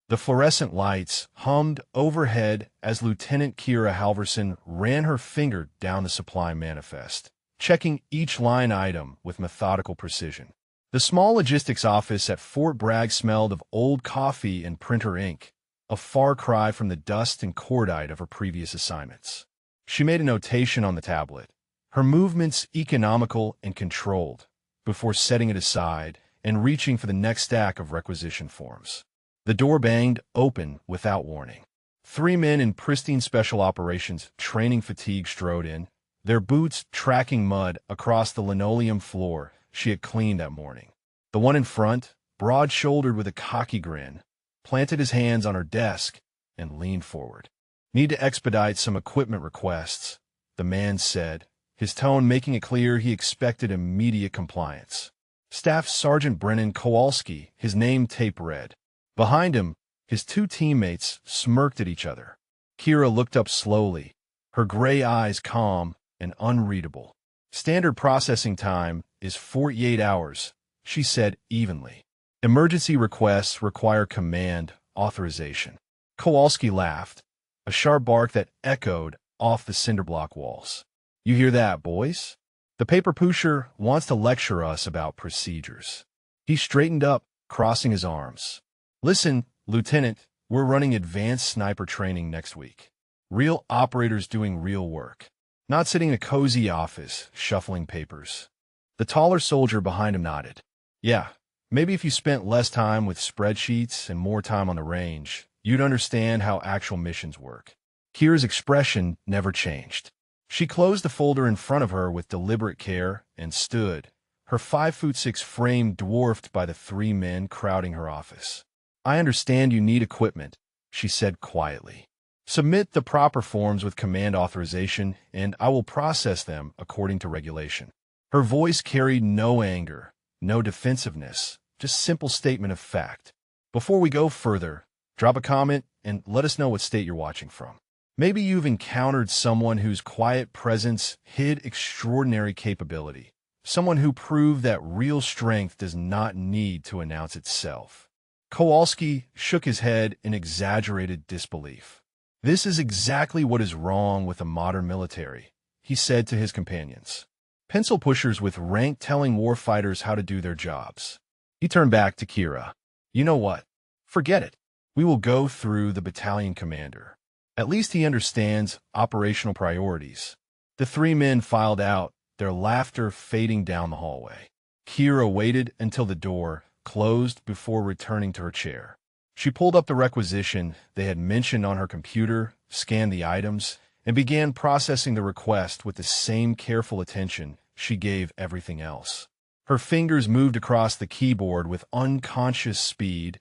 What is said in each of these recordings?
The fluorescent lights hummed overhead as Lieutenant Kira Halverson ran her finger down the supply manifest, checking each line item with methodical precision. The small logistics office at Fort Bragg smelled of old coffee and printer ink, a far cry from the dust and cordite of her previous assignments. She made a notation on the tablet, her movements economical and controlled, before setting it aside and reaching for the next stack of requisition forms. The door banged open without warning. 3 men in pristine special operations training fatigue strode in, their boots tracking mud across the linoleum floor she had cleaned that morning. The one in front, broad-shouldered with a cocky grin, planted his hands on her desk and leaned forward. "Need to expedite some equipment requests," the man said, his tone making it clear he expected immediate compliance. Staff Sergeant Brennan Kowalski, his name tape read. Behind him, his 2 teammates smirked at each other. Kira looked up slowly, her gray eyes calm and unreadable. "Standard processing time is 48 hours, she said evenly. "Emergency requests require command authorization." Kowalski laughed, a sharp bark that echoed off the cinderblock walls. "You hear that, boys? The paper pusher wants to lecture us about procedures." He straightened up, crossing his arms. "Listen, Lieutenant, we're running advanced sniper training next week. Real operators doing real work. Not sitting in a cozy office, shuffling papers." The taller soldier behind him nodded. "Yeah, maybe if you spent less time with spreadsheets and more time on the range, you'd understand how actual missions work." Kira's expression never changed. She closed the folder in front of her with deliberate care and stood, her 5'6" frame dwarfed by the 3 men crowding her office. "I understand you need equipment," she said quietly. "Submit the proper forms with command authorization, and I will process them according to regulation." Her voice carried no anger, no defensiveness, just simple statement of fact. "Before we go further, drop a comment and let us know what state you're watching from. Maybe you've encountered someone whose quiet presence hid extraordinary capability, someone who proved that real strength does not need to announce itself." Kowalski shook his head in exaggerated disbelief. "This is exactly what is wrong with the modern military," he said to his companions. "Pencil pushers with rank telling warfighters how to do their jobs." He turned back to Kira. "You know what? Forget it. We will go through the battalion commander. At least he understands operational priorities." The 3 men filed out, their laughter fading down the hallway. Kira waited until the door closed before returning to her chair. She pulled up the requisition they had mentioned on her computer, scanned the items, and began processing the request with the same careful attention she gave everything else. Her fingers moved across the keyboard with unconscious speed,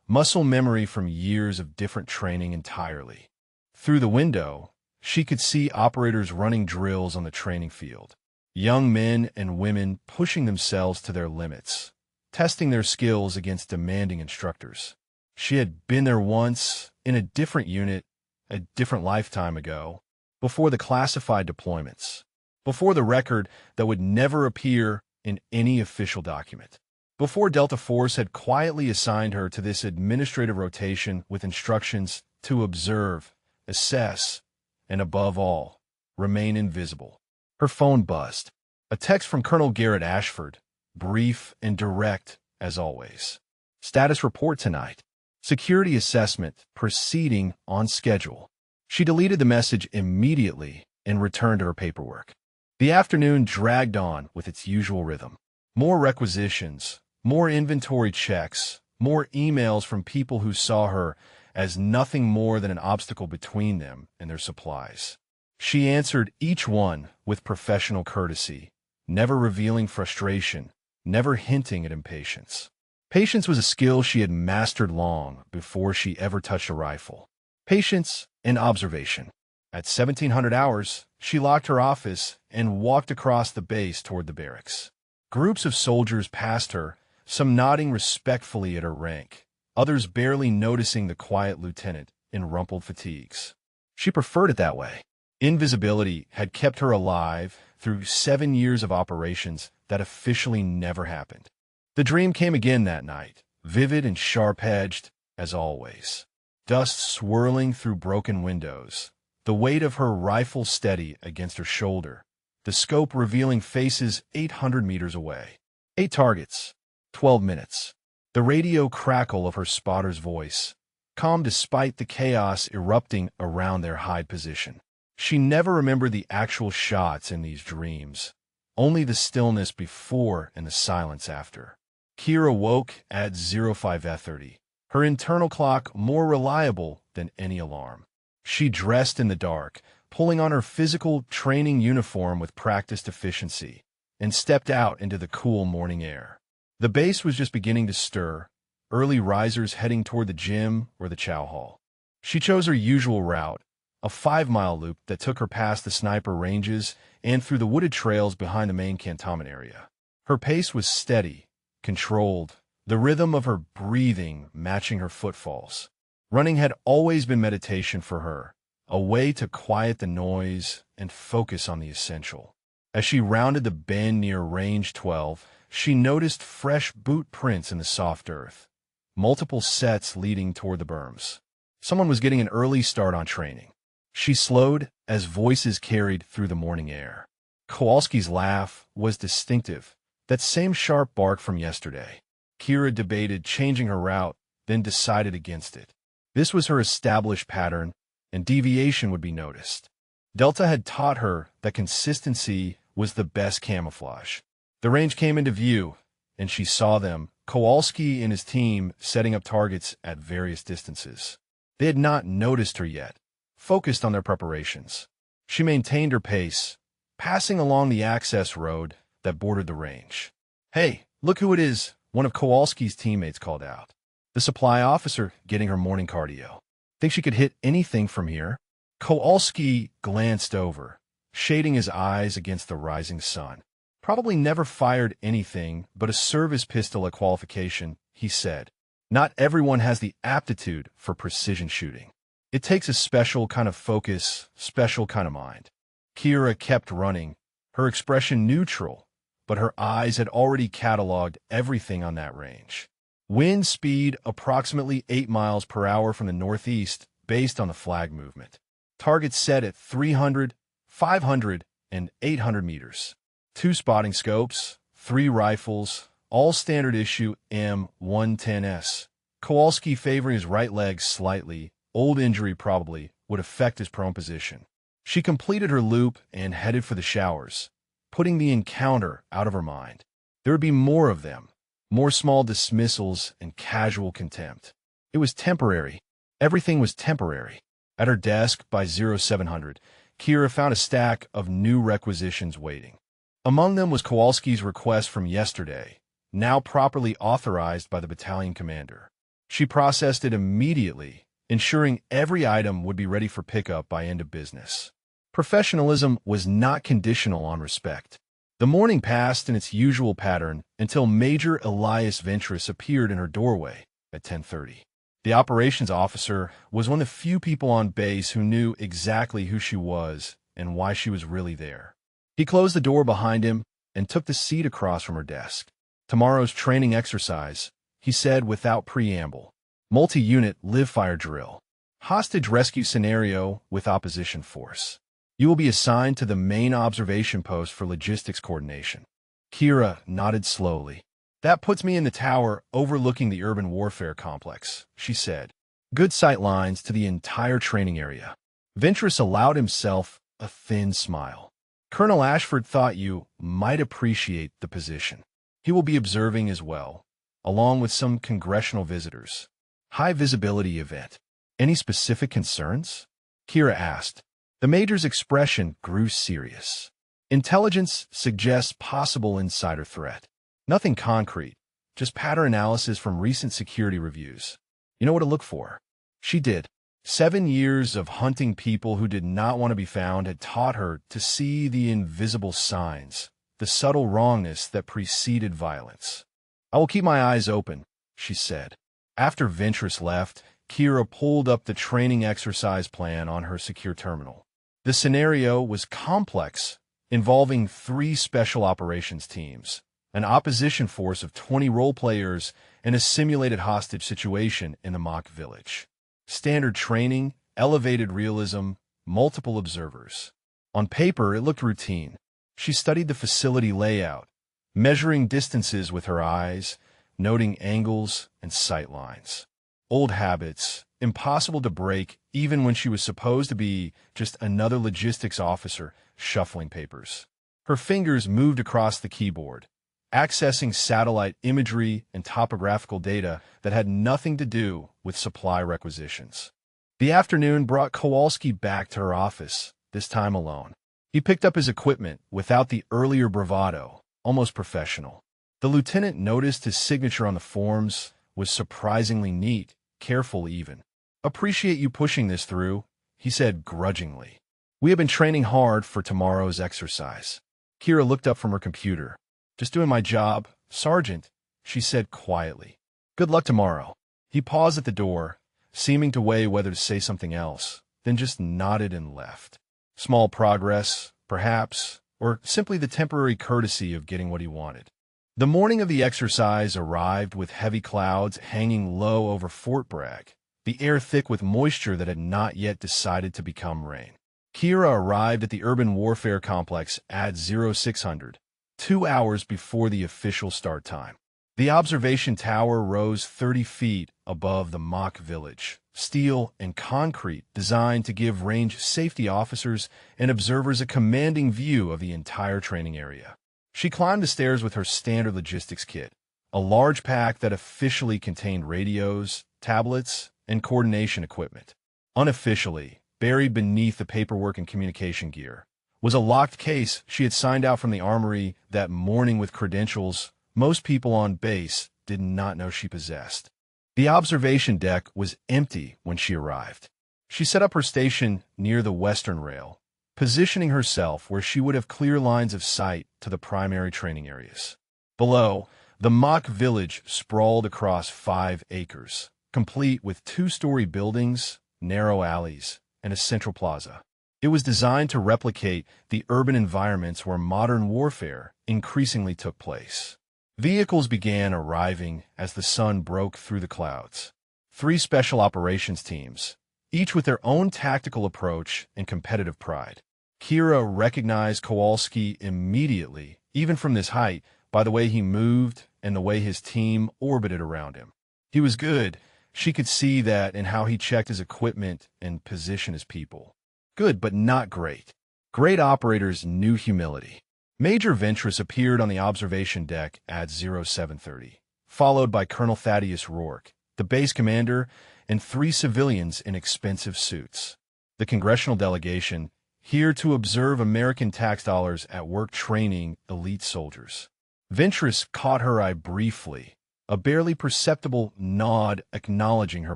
muscle memory from years of different training entirely. Through the window, she could see operators running drills on the training field, young men and women pushing themselves to their limits, testing their skills against demanding instructors. She had been there once, in a different unit, a different lifetime ago, before the classified deployments, before the record that would never appear in any official document, before Delta Force had quietly assigned her to this administrative rotation with instructions to observe, assess, and above all, remain invisible. Her phone buzzed. A text from Colonel Garrett Ashford, brief and direct as always. "Status report tonight. Security assessment proceeding on schedule." She deleted the message immediately and returned to her paperwork. The afternoon dragged on with its usual rhythm. More requisitions, more inventory checks, more emails from people who saw her as nothing more than an obstacle between them and their supplies. She answered each one with professional courtesy, never revealing frustration, never hinting at impatience. Patience was a skill she had mastered long before she ever touched a rifle. Patience and observation. At 1700 hours, she locked her office and walked across the base toward the barracks. Groups of soldiers passed her, some nodding respectfully at her rank, others barely noticing the quiet lieutenant in rumpled fatigues. She preferred it that way. Invisibility had kept her alive through 7 years of operations that officially never happened. The dream came again that night, vivid and sharp-edged, as always. Dust swirling through broken windows, the weight of her rifle steady against her shoulder, the scope revealing faces 800 meters away. 8 targets, 12 minutes. The radio crackle of her spotter's voice, calm despite the chaos erupting around their hide position. She never remembered the actual shots in these dreams, only the stillness before and the silence after. Kira woke at 05:30, her internal clock more reliable than any alarm. She dressed in the dark, pulling on her physical training uniform with practiced efficiency, and stepped out into the cool morning air. The base was just beginning to stir, early risers heading toward the gym or the chow hall. She chose her usual route, a 5-mile loop that took her past the sniper ranges and through the wooded trails behind the main cantonment area. Her pace was steady, controlled, the rhythm of her breathing matching her footfalls. Running had always been meditation for her, a way to quiet the noise and focus on the essential. As she rounded the bend near Range 12, she noticed fresh boot prints in the soft earth, multiple sets leading toward the berms. Someone was getting an early start on training. She slowed as voices carried through the morning air. Kowalski's laugh was distinctive, that same sharp bark from yesterday. Kira debated changing her route, then decided against it. This was her established pattern, and deviation would be noticed. Delta had taught her that consistency was the best camouflage. The range came into view, and she saw them, Kowalski and his team, setting up targets at various distances. They had not noticed her yet, focused on their preparations. She maintained her pace, passing along the access road that bordered the range. "Hey, look who it is," one of Kowalski's teammates called out. The supply officer getting her morning cardio. "Think she could hit anything from here?" Kowalski glanced over, shading his eyes against the rising sun. "Probably never fired anything but a service pistol at qualification," he said. "Not everyone has the aptitude for precision shooting. It takes a special kind of focus, special kind of mind." Kira kept running, her expression neutral, but her eyes had already cataloged everything on that range. Wind speed approximately 8 miles per hour from the northeast based on the flag movement. Targets set at 300, 500, and 800 meters. 2 spotting scopes, 3 rifles, all standard issue M110s. Kowalski favoring his right leg slightly, old injury probably, would affect his prone position. She completed her loop and headed for the showers, putting the encounter out of her mind. There would be more of them, more small dismissals and casual contempt. It was temporary. Everything was temporary. At her desk by 0700, Kira found a stack of new requisitions waiting. Among them was Kowalski's request from yesterday, now properly authorized by the battalion commander. She processed it immediately, ensuring every item would be ready for pickup by end of business. Professionalism was not conditional on respect. The morning passed in its usual pattern until Major Elias Ventris appeared in her doorway at 10:30. The operations officer was one of the few people on base who knew exactly who she was and why she was really there. He closed the door behind him and took the seat across from her desk. "Tomorrow's training exercise," he said without preamble. "Multi-unit live-fire drill. Hostage rescue scenario with opposition force. You will be assigned to the main observation post for logistics coordination." Kira nodded slowly. "That puts me in the tower overlooking the urban warfare complex," she said. "Good sight lines to the entire training area." Ventris allowed himself a thin smile. "Colonel Ashford thought you might appreciate the position. He will be observing as well, along with some congressional visitors. High visibility event. Any specific concerns?" Kira asked. The major's expression grew serious. "Intelligence suggests possible insider threat. Nothing concrete, just pattern analysis from recent security reviews. You know what to look for." She did. 7 years of hunting people who did not want to be found had taught her to see the invisible signs, the subtle wrongness that preceded violence. "I will keep my eyes open," she said. After Ventris left, Kira pulled up the training exercise plan on her secure terminal. The scenario was complex, involving 3 special operations teams, an opposition force of 20 role players in a simulated hostage situation in the mock village. Standard training, elevated realism, multiple observers. On paper, it looked routine. She studied the facility layout, measuring distances with her eyes, noting angles and sight lines. Old habits, impossible to break even when she was supposed to be just another logistics officer shuffling papers. Her fingers moved across the keyboard, accessing satellite imagery and topographical data that had nothing to do with supply requisitions. The afternoon brought Kowalski back to her office, this time alone. He picked up his equipment without the earlier bravado, almost professional. The lieutenant noticed his signature on the forms was surprisingly neat, careful even. "Appreciate you pushing this through," he said grudgingly. "We have been training hard for tomorrow's exercise." Kira looked up from her computer. "Just doing my job, Sergeant," she said quietly. "Good luck tomorrow." He paused at the door, seeming to weigh whether to say something else, then just nodded and left. Small progress, perhaps, or simply the temporary courtesy of getting what he wanted. The morning of the exercise arrived with heavy clouds hanging low over Fort Bragg, the air thick with moisture that had not yet decided to become rain. Kira arrived at the urban warfare complex at 0600, 2 hours before the official start time. The observation tower rose 30 feet above the mock village, steel and concrete designed to give range safety officers and observers a commanding view of the entire training area. She climbed the stairs with her standard logistics kit, a large pack that officially contained radios, tablets, and coordination equipment. Unofficially, buried beneath the paperwork and communication gear, was a locked case she had signed out from the armory that morning with credentials most people on base did not know she possessed. The observation deck was empty when she arrived. She set up her station near the western rail, positioning herself where she would have clear lines of sight to the primary training areas. Below, the mock village sprawled across 5 acres, complete with 2-story buildings, narrow alleys, and a central plaza. It was designed to replicate the urban environments where modern warfare increasingly took place. Vehicles began arriving as the sun broke through the clouds. 3 special operations teams, each with their own tactical approach and competitive pride. Kira recognized Kowalski immediately, even from this height, by the way he moved and the way his team orbited around him. He was good. She could see that in how he checked his equipment and positioned his people. Good, but not great. Great operators knew humility. Major Ventress appeared on the observation deck at 0730, followed by Colonel Thaddeus Rourke, the base commander, and 3 civilians in expensive suits. The congressional delegation, here to observe American tax dollars at work training elite soldiers. Ventress caught her eye briefly, a barely perceptible nod acknowledging her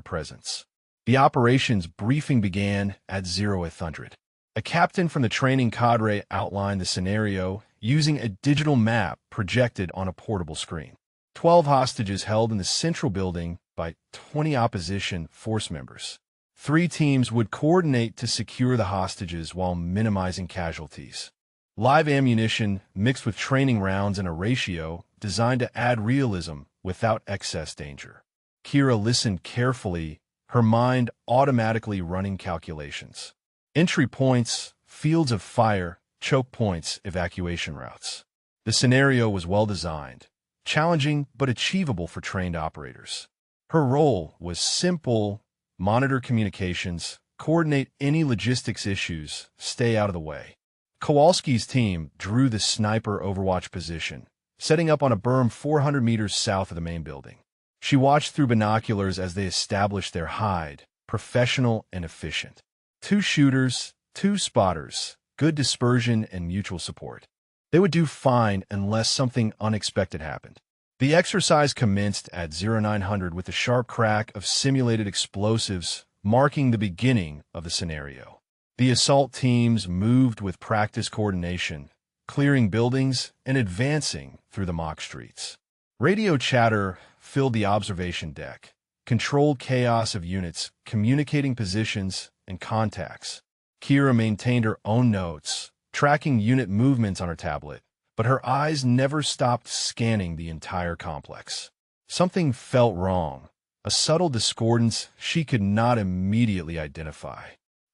presence. The operations briefing began at 0800. A captain from the training cadre outlined the scenario using a digital map projected on a portable screen. 12 hostages held in the central building by 20 opposition force members. 3 teams would coordinate to secure the hostages while minimizing casualties. Live ammunition mixed with training rounds in a ratio designed to add realism without excess danger. Kira listened carefully, her mind automatically running calculations. Entry points, fields of fire, choke points, evacuation routes. The scenario was well designed, challenging but achievable for trained operators. Her role was simple: monitor communications, coordinate any logistics issues, stay out of the way. Kowalski's team drew the sniper overwatch position, setting up on a berm 400 meters south of the main building. She watched through binoculars as they established their hide, professional and efficient. 2 shooters, 2 spotters, good dispersion and mutual support. They would do fine unless something unexpected happened. The exercise commenced at 0900 with the sharp crack of simulated explosives marking the beginning of the scenario. The assault teams moved with practice coordination, clearing buildings and advancing through the mock streets. Radio chatter filled the observation deck, controlled chaos of units communicating positions and contacts. Kira maintained her own notes, tracking unit movements on her tablet, but her eyes never stopped scanning the entire complex. Something felt wrong, a subtle discordance she could not immediately identify.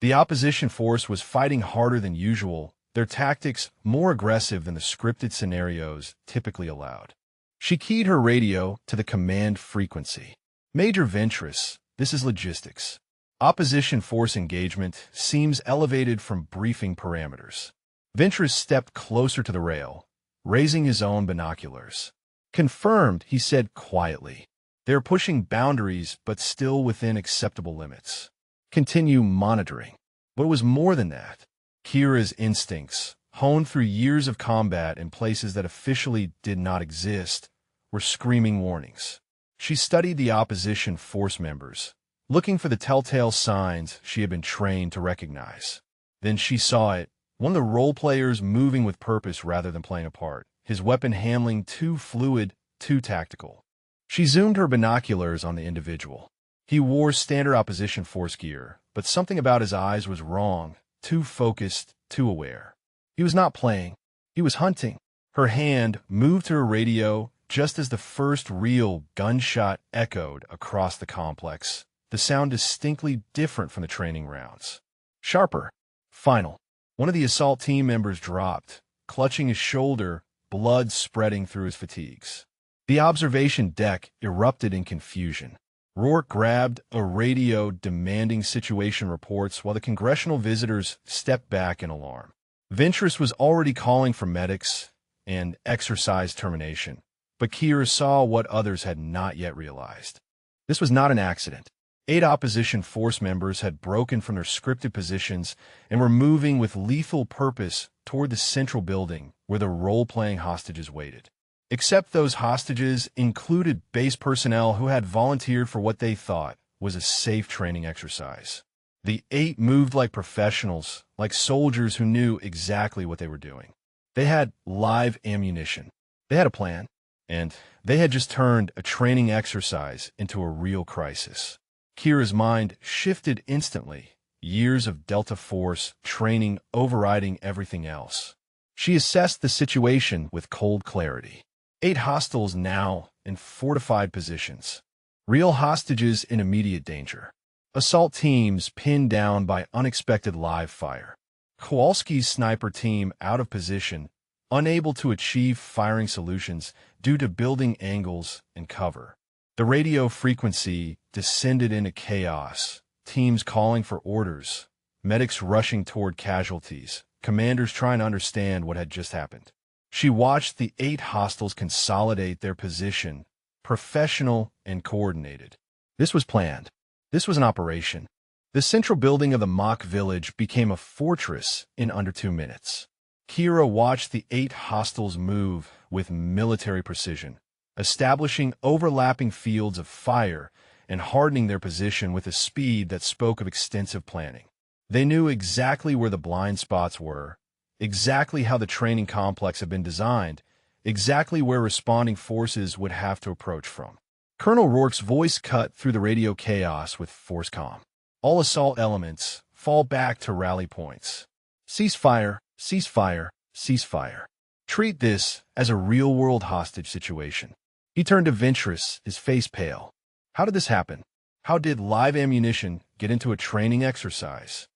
The opposition force was fighting harder than usual, their tactics more aggressive than the scripted scenarios typically allowed. She keyed her radio to the command frequency. Major Ventress, this is logistics. Opposition force engagement seems elevated from briefing parameters. Ventress stepped closer to the rail, raising his own binoculars. Confirmed, he said quietly. They are pushing boundaries, but still within acceptable limits. Continue monitoring. But it was more than that. Kira's instincts, honed through years of combat in places that officially did not exist, were screaming warnings. She studied the opposition force members, looking for the telltale signs she had been trained to recognize. Then she saw it, one of the role players moving with purpose rather than playing a part, his weapon handling too fluid, too tactical. She zoomed her binoculars on the individual. He wore standard opposition force gear, but something about his eyes was wrong, too focused, too aware. He was not playing. He was hunting. Her hand moved to her radio just as the first real gunshot echoed across the complex, the sound distinctly different from the training rounds. Sharper. Final. One of the assault team members dropped, clutching his shoulder, blood spreading through his fatigues. The observation deck erupted in confusion. Rourke grabbed a radio demanding situation reports while the congressional visitors stepped back in alarm. Ventress was already calling for medics and exercise termination, but Kira saw what others had not yet realized. This was not an accident. 8 opposition force members had broken from their scripted positions and were moving with lethal purpose toward the central building where the role-playing hostages waited. Except those hostages included base personnel who had volunteered for what they thought was a safe training exercise. The 8 moved like professionals, like soldiers who knew exactly what they were doing. They had live ammunition. They had a plan, and they had just turned a training exercise into a real crisis. Kira's mind shifted instantly, years of Delta Force training overriding everything else. She assessed the situation with cold clarity. 8 hostiles now in fortified positions. Real hostages in immediate danger. Assault teams pinned down by unexpected live fire. Kowalski's sniper team out of position, unable to achieve firing solutions due to building angles and cover. The radio frequency descended into chaos, teams calling for orders, medics rushing toward casualties, commanders trying to understand what had just happened. She watched the 8 hostiles consolidate their position, professional and coordinated. This was planned. This was an operation. The central building of the mock village became a fortress in under 2 minutes. Kira watched the 8 hostiles move with military precision, establishing overlapping fields of fire and hardening their position with a speed that spoke of extensive planning. They knew exactly where the blind spots were, exactly how the training complex had been designed, exactly where responding forces would have to approach from. Colonel Rourke's voice cut through the radio chaos with force calm. All assault elements fall back to rally points. Ceasefire, ceasefire, ceasefire. Treat this as a real-world hostage situation. He turned to Ventress, his face pale. How did this happen? How did live ammunition get into a training exercise?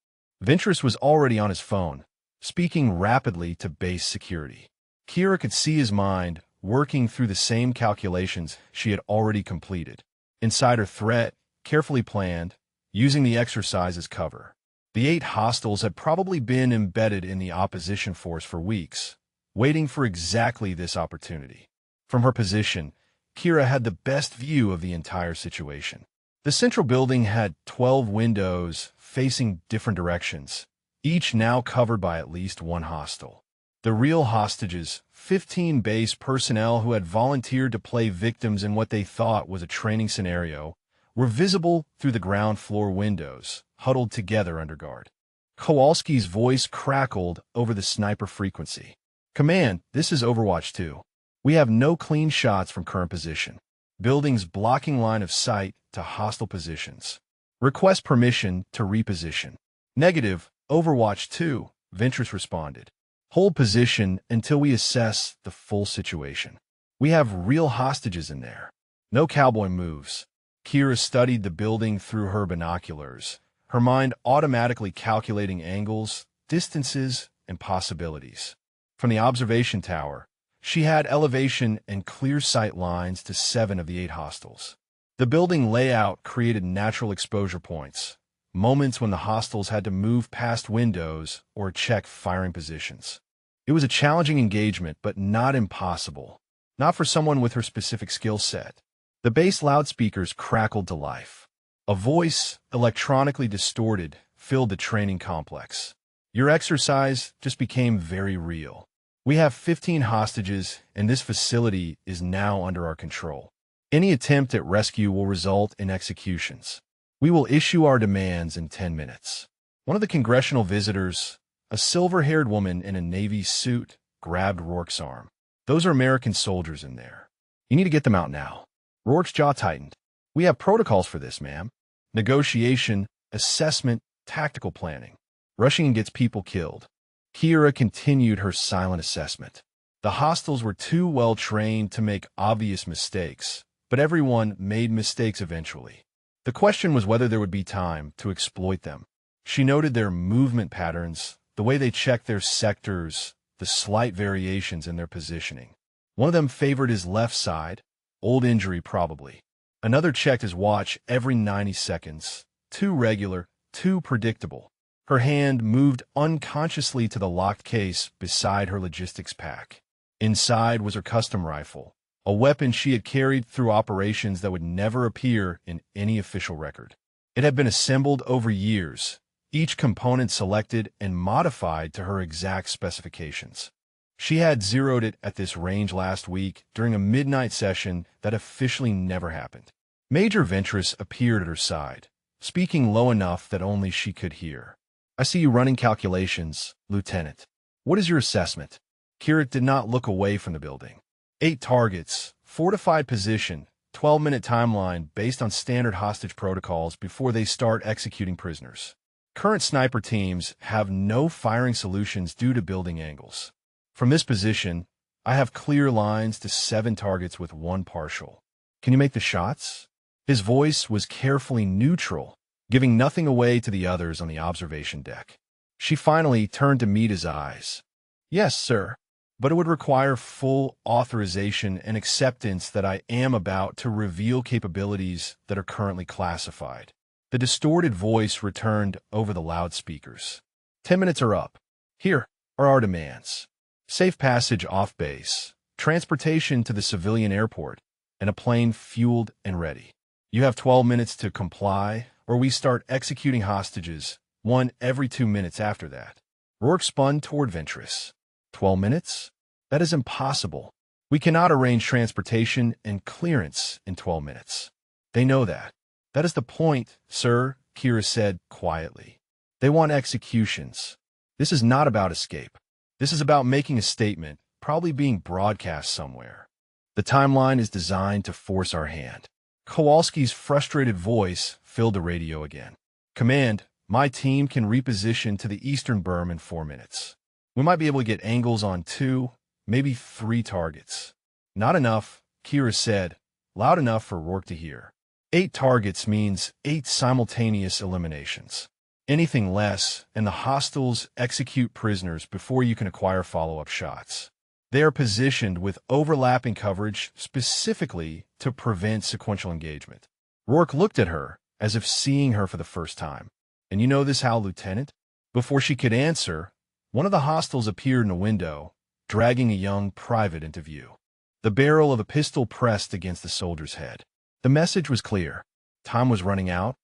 Ventress was already on his phone, speaking rapidly to base security. Kira could see his mind working through the same calculations she had already completed. Insider threat, carefully planned, using the exercise as cover. The 8 hostiles had probably been embedded in the opposition force for weeks, waiting for exactly this opportunity. From her position, Kira had the best view of the entire situation. The central building had 12 windows facing different directions, each now covered by at least 1 hostile. The real hostages, 15 base personnel who had volunteered to play victims in what they thought was a training scenario, were visible through the ground floor windows, huddled together under guard. Kowalski's voice crackled over the sniper frequency. Command, this is Overwatch 2. We have no clean shots from current position. Buildings blocking line of sight to hostile positions. Request permission to reposition. Negative, Overwatch 2, Ventress responded. Hold position until we assess the full situation. We have real hostages in there. No cowboy moves. Kira studied the building through her binoculars, her mind automatically calculating angles, distances, and possibilities. From the observation tower, she had elevation and clear sight lines to 7 of the 8 hostiles. The building layout created natural exposure points, moments when the hostiles had to move past windows or check firing positions. It was a challenging engagement, but not impossible. Not for someone with her specific skill set. The bass loudspeakers crackled to life. A voice, electronically distorted, filled the training complex. Your exercise just became very real. We have 15 hostages, and this facility is now under our control. Any attempt at rescue will result in executions. We will issue our demands in 10 minutes. One of the congressional visitors, a silver-haired woman in a Navy suit, grabbed Rourke's arm. Those are American soldiers in there. You need to get them out now. Rourke's jaw tightened. We have protocols for this, ma'am. Negotiation, assessment, tactical planning. Rushing gets people killed. Kira continued her silent assessment. The hostiles were too well trained to make obvious mistakes, but everyone made mistakes eventually. The question was whether there would be time to exploit them. She noted their movement patterns, the way they checked their sectors, the slight variations in their positioning. One of them favored his left side, old injury probably. Another checked his watch every 90 seconds, too regular, too predictable. Her hand moved unconsciously to the locked case beside her logistics pack. Inside was her custom rifle, a weapon she had carried through operations that would never appear in any official record. It had been assembled over years, each component selected and modified to her exact specifications. She had zeroed it at this range last week during a midnight session that officially never happened. Major Ventress appeared at her side, speaking low enough that only she could hear. I see you running calculations, Lieutenant. What is your assessment? Kira did not look away from the building. 8 targets, fortified position, 12-minute timeline based on standard hostage protocols before they start executing prisoners. Current sniper teams have no firing solutions due to building angles. From this position, I have clear lines to 7 targets with 1 partial. Can you make the shots? His voice was carefully neutral, giving nothing away to the others on the observation deck. She finally turned to meet his eyes. Yes, sir, but it would require full authorization and acceptance that I am about to reveal capabilities that are currently classified. The distorted voice returned over the loudspeakers. 10 minutes are up. Here are our demands. Safe passage off base, transportation to the civilian airport, and a plane fueled and ready. You have 12 minutes to comply, or we start executing hostages, 1 every 2 minutes after that. Rourke spun toward Ventress. 12 minutes? That is impossible. We cannot arrange transportation and clearance in 12 minutes. They know that. That is the point, sir, Kira said quietly. They want executions. This is not about escape. This is about making a statement, probably being broadcast somewhere. The timeline is designed to force our hand. Kowalski's frustrated voice filled the radio again. Command, my team can reposition to the eastern berm in 4 minutes. We might be able to get angles on 2, maybe 3 targets. Not enough, Kira said, loud enough for Rourke to hear. 8 targets means 8 simultaneous eliminations. Anything less, and the hostiles execute prisoners before you can acquire follow-up shots. They are positioned with overlapping coverage specifically to prevent sequential engagement. Rourke looked at her as if seeing her for the first time. And you know this how, Lieutenant? Before she could answer, one of the hostiles appeared in a window, dragging a young private into view. The barrel of a pistol pressed against the soldier's head. The message was clear. Time was running out,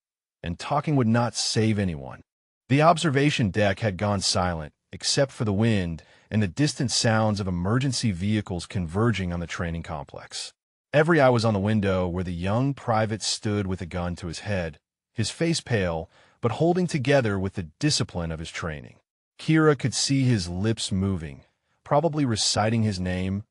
and talking would not save anyone. The observation deck had gone silent, except for the wind and the distant sounds of emergency vehicles converging on the training complex. Every eye was on the window where the young private stood with a gun to his head, his face pale, but holding together with the discipline of his training. Kira could see his lips moving, probably reciting his name,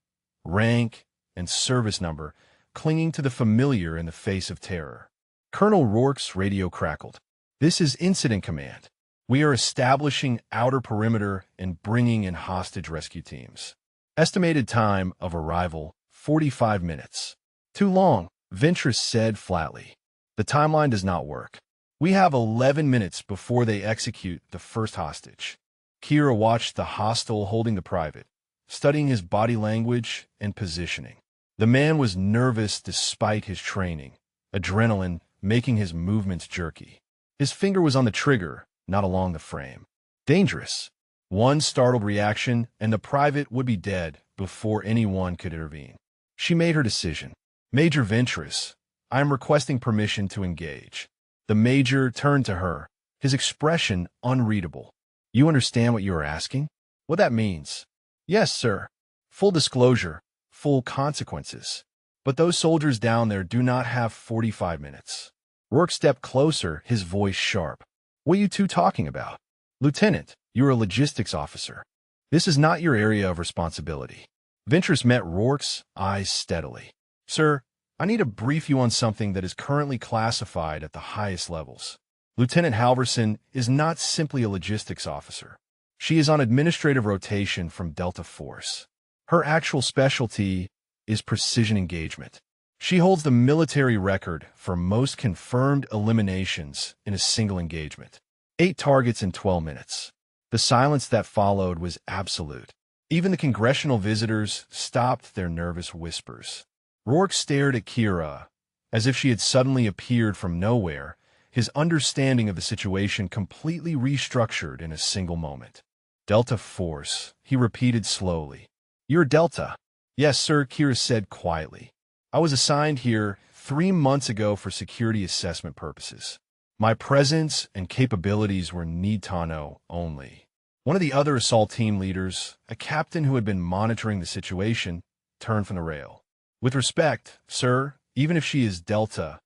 rank, and service number, clinging to the familiar in the face of terror. Colonel Rourke's radio crackled. This is Incident Command. We are establishing outer perimeter and bringing in hostage rescue teams. Estimated time of arrival, 45 minutes. Too long, Ventress said flatly. The timeline does not work. We have 11 minutes before they execute the first hostage. Kira watched the hostile holding the private, studying his body language and positioning. The man was nervous despite his training, adrenaline making his movements jerky. His finger was on the trigger, not along the frame. Dangerous. One startled reaction, and the private would be dead before anyone could intervene. She made her decision. Major Ventress, I am requesting permission to engage. The major turned to her, his expression unreadable. You understand what you are asking? What that means? Yes, sir. Full disclosure, full consequences. But those soldiers down there do not have 45 minutes. Rourke stepped closer, his voice sharp. What are you two talking about? Lieutenant, you're a logistics officer. This is not your area of responsibility. Ventress met Rourke's eyes steadily. Sir, I need to brief you on something that is currently classified at the highest levels. Lieutenant Halverson is not simply a logistics officer. She is on administrative rotation from Delta Force. Her actual specialty is precision engagement. She holds the military record for most confirmed eliminations in a single engagement. 8 targets in 12 minutes. The silence that followed was absolute. Even the congressional visitors stopped their nervous whispers. Rourke stared at Kira as if she had suddenly appeared from nowhere, his understanding of the situation completely restructured in a single moment. Delta Force, he repeated slowly. You're Delta? Yes, sir, Kira said quietly. I was assigned here 3 months ago for security assessment purposes. My presence and capabilities were need to know only. One of the other assault team leaders, a captain who had been monitoring the situation, turned from the rail. With respect, sir, even if she is Delta,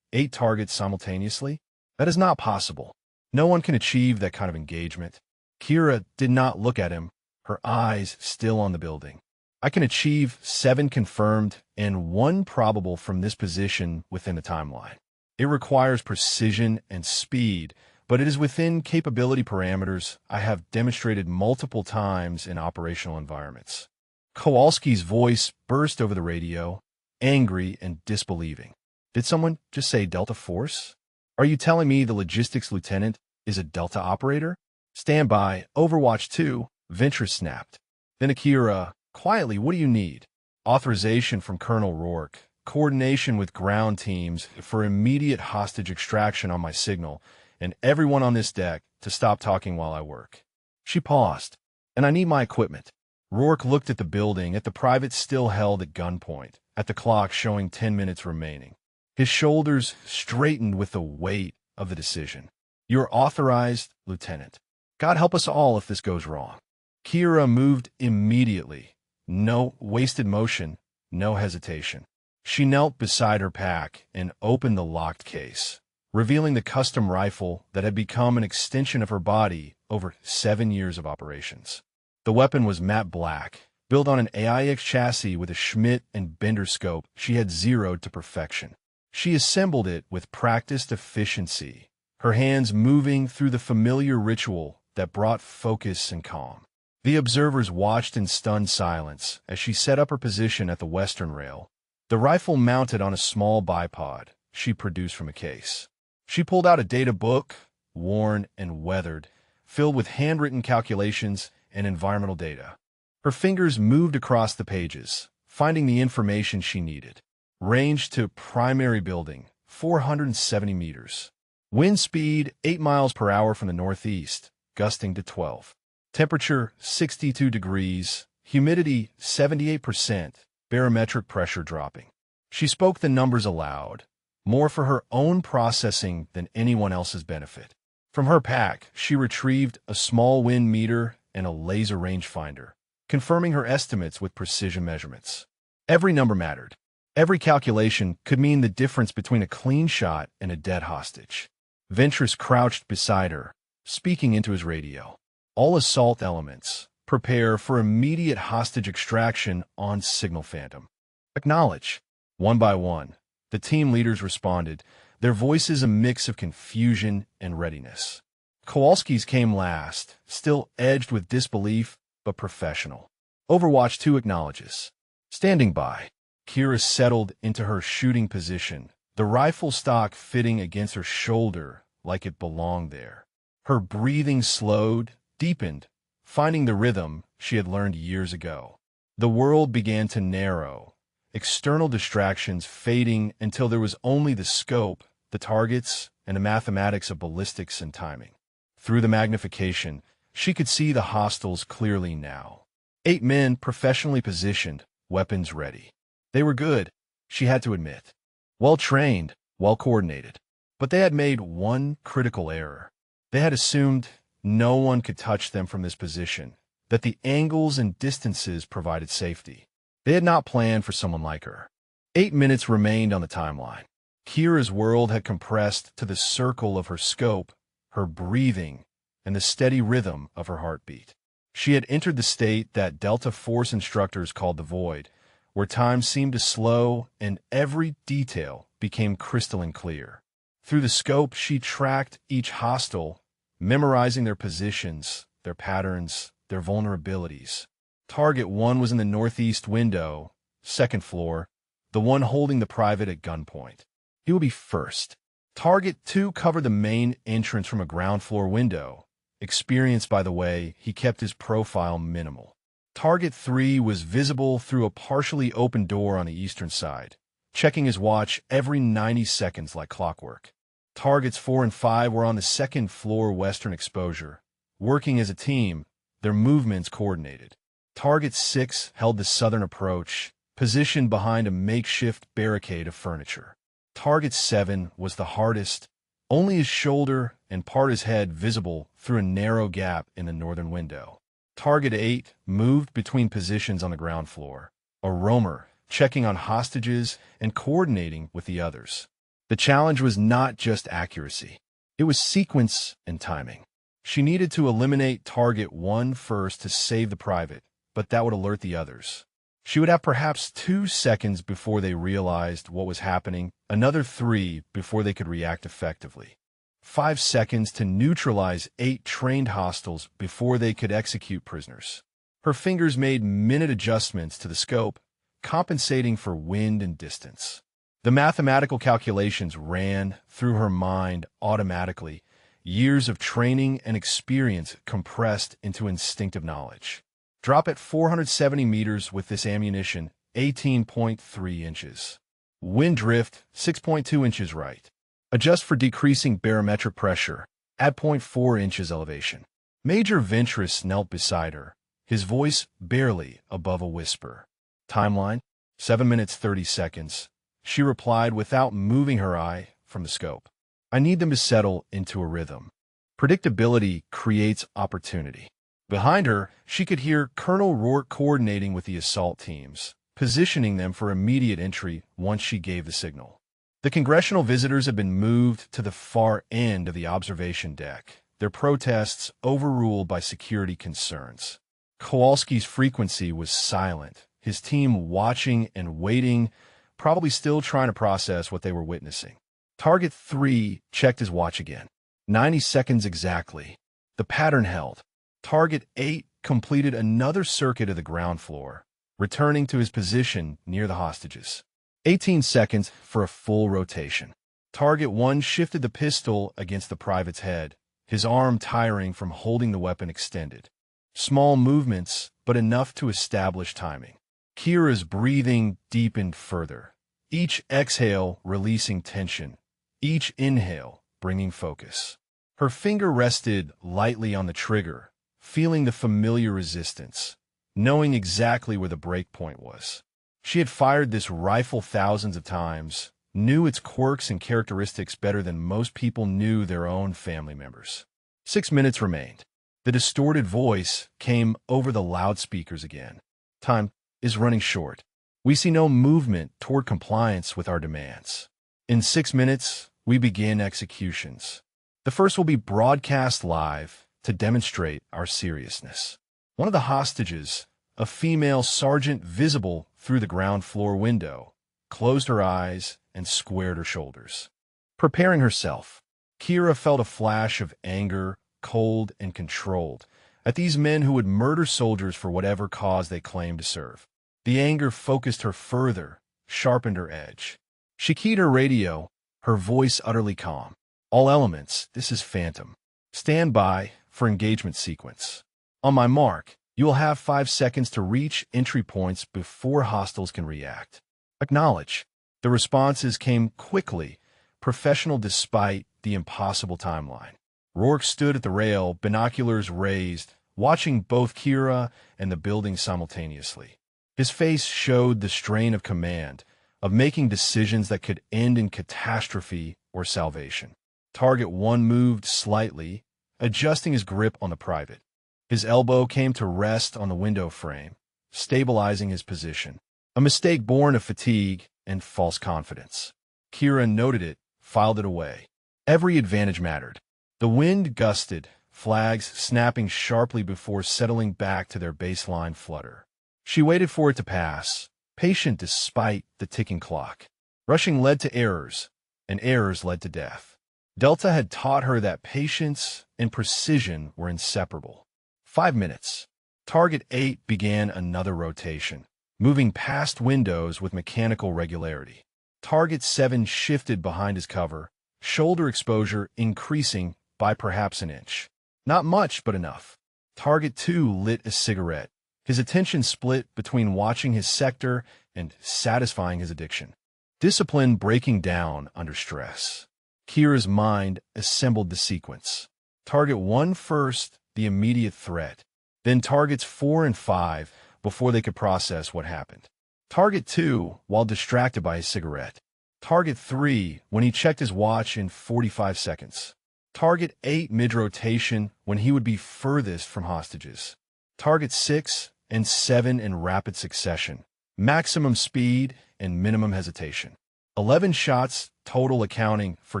8 targets simultaneously? That is not possible. No one can achieve that kind of engagement. Kira did not look at him, her eyes still on the building. I can achieve 7 confirmed and 1 probable from this position within the timeline. It requires precision and speed, but it is within capability parameters I have demonstrated multiple times in operational environments. Kowalski's voice burst over the radio, angry and disbelieving. Did someone just say Delta Force? Are you telling me the logistics lieutenant is a Delta operator? Stand by, Overwatch 2, Ventress snapped. Then Akira, quietly, what do you need? Authorization from Colonel Rourke, coordination with ground teams for immediate hostage extraction on my signal, and everyone on this deck to stop talking while I work. She paused. And I need my equipment. Rourke looked at the building, at the private still held at gunpoint, at the clock showing 10 minutes remaining. His shoulders straightened with the weight of the decision. You're authorized, Lieutenant. God help us all if this goes wrong. Kira moved immediately. No wasted motion, no hesitation. She knelt beside her pack and opened the locked case, revealing the custom rifle that had become an extension of her body over 7 years of operations. The weapon was matte black, built on an AIX chassis with a Schmidt and Bender scope she had zeroed to perfection. She assembled it with practiced efficiency, her hands moving through the familiar ritual that brought focus and calm. The observers watched in stunned silence as she set up her position at the western rail, the rifle mounted on a small bipod she produced from a case. She pulled out a data book, worn and weathered, filled with handwritten calculations and environmental data. Her fingers moved across the pages, finding the information she needed. Range to primary building, 470 meters. Wind speed, 8 miles per hour from the northeast, gusting to 12. Temperature, 62 degrees. Humidity, 78%. Barometric pressure dropping. She spoke the numbers aloud, more for her own processing than anyone else's benefit. From her pack, she retrieved a small wind meter and a laser rangefinder, confirming her estimates with precision measurements. Every number mattered. Every calculation could mean the difference between a clean shot and a dead hostage. Ventress crouched beside her, speaking into his radio. All assault elements, prepare for immediate hostage extraction on Signal Phantom. Acknowledge. One by one, the team leaders responded, their voices a mix of confusion and readiness. Kowalski's came last, still edged with disbelief, but professional. Overwatch 2 acknowledges. Standing by, Kira settled into her shooting position, the rifle stock fitting against her shoulder like it belonged there. Her breathing slowed, deepened, finding the rhythm she had learned years ago. The world began to narrow, external distractions fading until there was only the scope, the targets, and the mathematics of ballistics and timing. Through the magnification, she could see the hostiles clearly now. 8 men professionally positioned, weapons ready. They were good, she had to admit. Well-trained, well-coordinated. But they had made one critical error. They had assumed no one could touch them from this position, that the angles and distances provided safety. They had not planned for someone like her. 8 minutes remained on the timeline. Kira's world had compressed to the circle of her scope, her breathing, and the steady rhythm of her heartbeat. She had entered the state that Delta Force instructors called the Void, where time seemed to slow and every detail became crystalline clear. Through the scope, she tracked each hostile, memorizing their positions, their patterns, their vulnerabilities. Target 1 was in the northeast window, 2nd floor, the one holding the private at gunpoint. He would be first. Target 2 covered the main entrance from a ground floor window. Experienced, by the way, he kept his profile minimal. Target 3 was visible through a partially open door on the eastern side, checking his watch every 90 seconds like clockwork. Targets 4 and 5 were on the 2nd floor western exposure, working as a team, their movements coordinated. Target 6 held the southern approach, positioned behind a makeshift barricade of furniture. Target 7 was the hardest, only his shoulder and part his head visible through a narrow gap in the northern window. Target 8 moved between positions on the ground floor, a roamer, checking on hostages and coordinating with the others. The challenge was not just accuracy. It was sequence and timing. She needed to eliminate Target 1 first to save the private, but that would alert the others. She would have perhaps 2 seconds before they realized what was happening, another 3 before they could react effectively. 5 seconds to neutralize 8 trained hostiles before they could execute prisoners. Her fingers made minute adjustments to the scope, compensating for wind and distance. The mathematical calculations ran through her mind automatically, years of training and experience compressed into instinctive knowledge. Drop at 470 meters with this ammunition, 18.3 inches. Wind drift, 6.2 inches right. Adjust for decreasing barometric pressure, add 0.4 inches elevation. Major Ventress knelt beside her, his voice barely above a whisper. Timeline, 7 minutes 30 seconds. She replied without moving her eye from the scope. I need them to settle into a rhythm. Predictability creates opportunity. Behind her, she could hear Colonel Rourke coordinating with the assault teams, positioning them for immediate entry once she gave the signal. The congressional visitors had been moved to the far end of the observation deck, their protests overruled by security concerns. Kowalski's frequency was silent, his team watching and waiting, probably still trying to process what they were witnessing. Target 3 checked his watch again. 90 seconds exactly. The pattern held. Target 8 completed another circuit of the ground floor, returning to his position near the hostages. 18 seconds for a full rotation. Target 1 shifted the pistol against the private's head, his arm tiring from holding the weapon extended. Small movements, but enough to establish timing. Kira's breathing deepened further, each exhale releasing tension, each inhale bringing focus. Her finger rested lightly on the trigger, feeling the familiar resistance, knowing exactly where the break point was. She had fired this rifle thousands of times, knew its quirks and characteristics better than most people knew their own family members. 6 minutes remained. The distorted voice came over the loudspeakers again. Time is running short. We see no movement toward compliance with our demands. In 6 minutes, we begin executions. The first will be broadcast live to demonstrate our seriousness. One of the hostages, a female sergeant visible through the ground floor window, closed her eyes and squared her shoulders. Preparing herself, Kira felt a flash of anger, cold, and controlled, at these men who would murder soldiers for whatever cause they claimed to serve. The anger focused her further, sharpened her edge. She keyed her radio, her voice utterly calm. "All elements, this is Phantom. Stand by for engagement sequence. On my mark, you will have 5 seconds to reach entry points before hostiles can react. Acknowledge." The responses came quickly, professional despite the impossible timeline. Rourke stood at the rail, binoculars raised, watching both Kira and the building simultaneously. His face showed the strain of command, of making decisions that could end in catastrophe or salvation. Target 1 moved slightly, adjusting his grip on the private. His elbow came to rest on the window frame, stabilizing his position. A mistake born of fatigue and false confidence. Kira noted it, filed it away. Every advantage mattered. The wind gusted, flags snapping sharply before settling back to their baseline flutter. She waited for it to pass, patient despite the ticking clock. Rushing led to errors, and errors led to death. Delta had taught her that patience and precision were inseparable. 5 minutes. Target 8 began another rotation, moving past windows with mechanical regularity. Target 7 shifted behind his cover, shoulder exposure increasing by perhaps an inch. Not much, but enough. Target 2 lit a cigarette, his attention split between watching his sector and satisfying his addiction. Discipline breaking down under stress. Kira's mind assembled the sequence. Target 1 first, the immediate threat. Then targets 4 and 5 before they could process what happened. Target 2 while distracted by his cigarette. Target 3 when he checked his watch in 45 seconds. Target 8 mid-rotation when he would be furthest from hostages. Target 6 and 7 in rapid succession. Maximum speed and minimum hesitation. 11 shots total, accounting for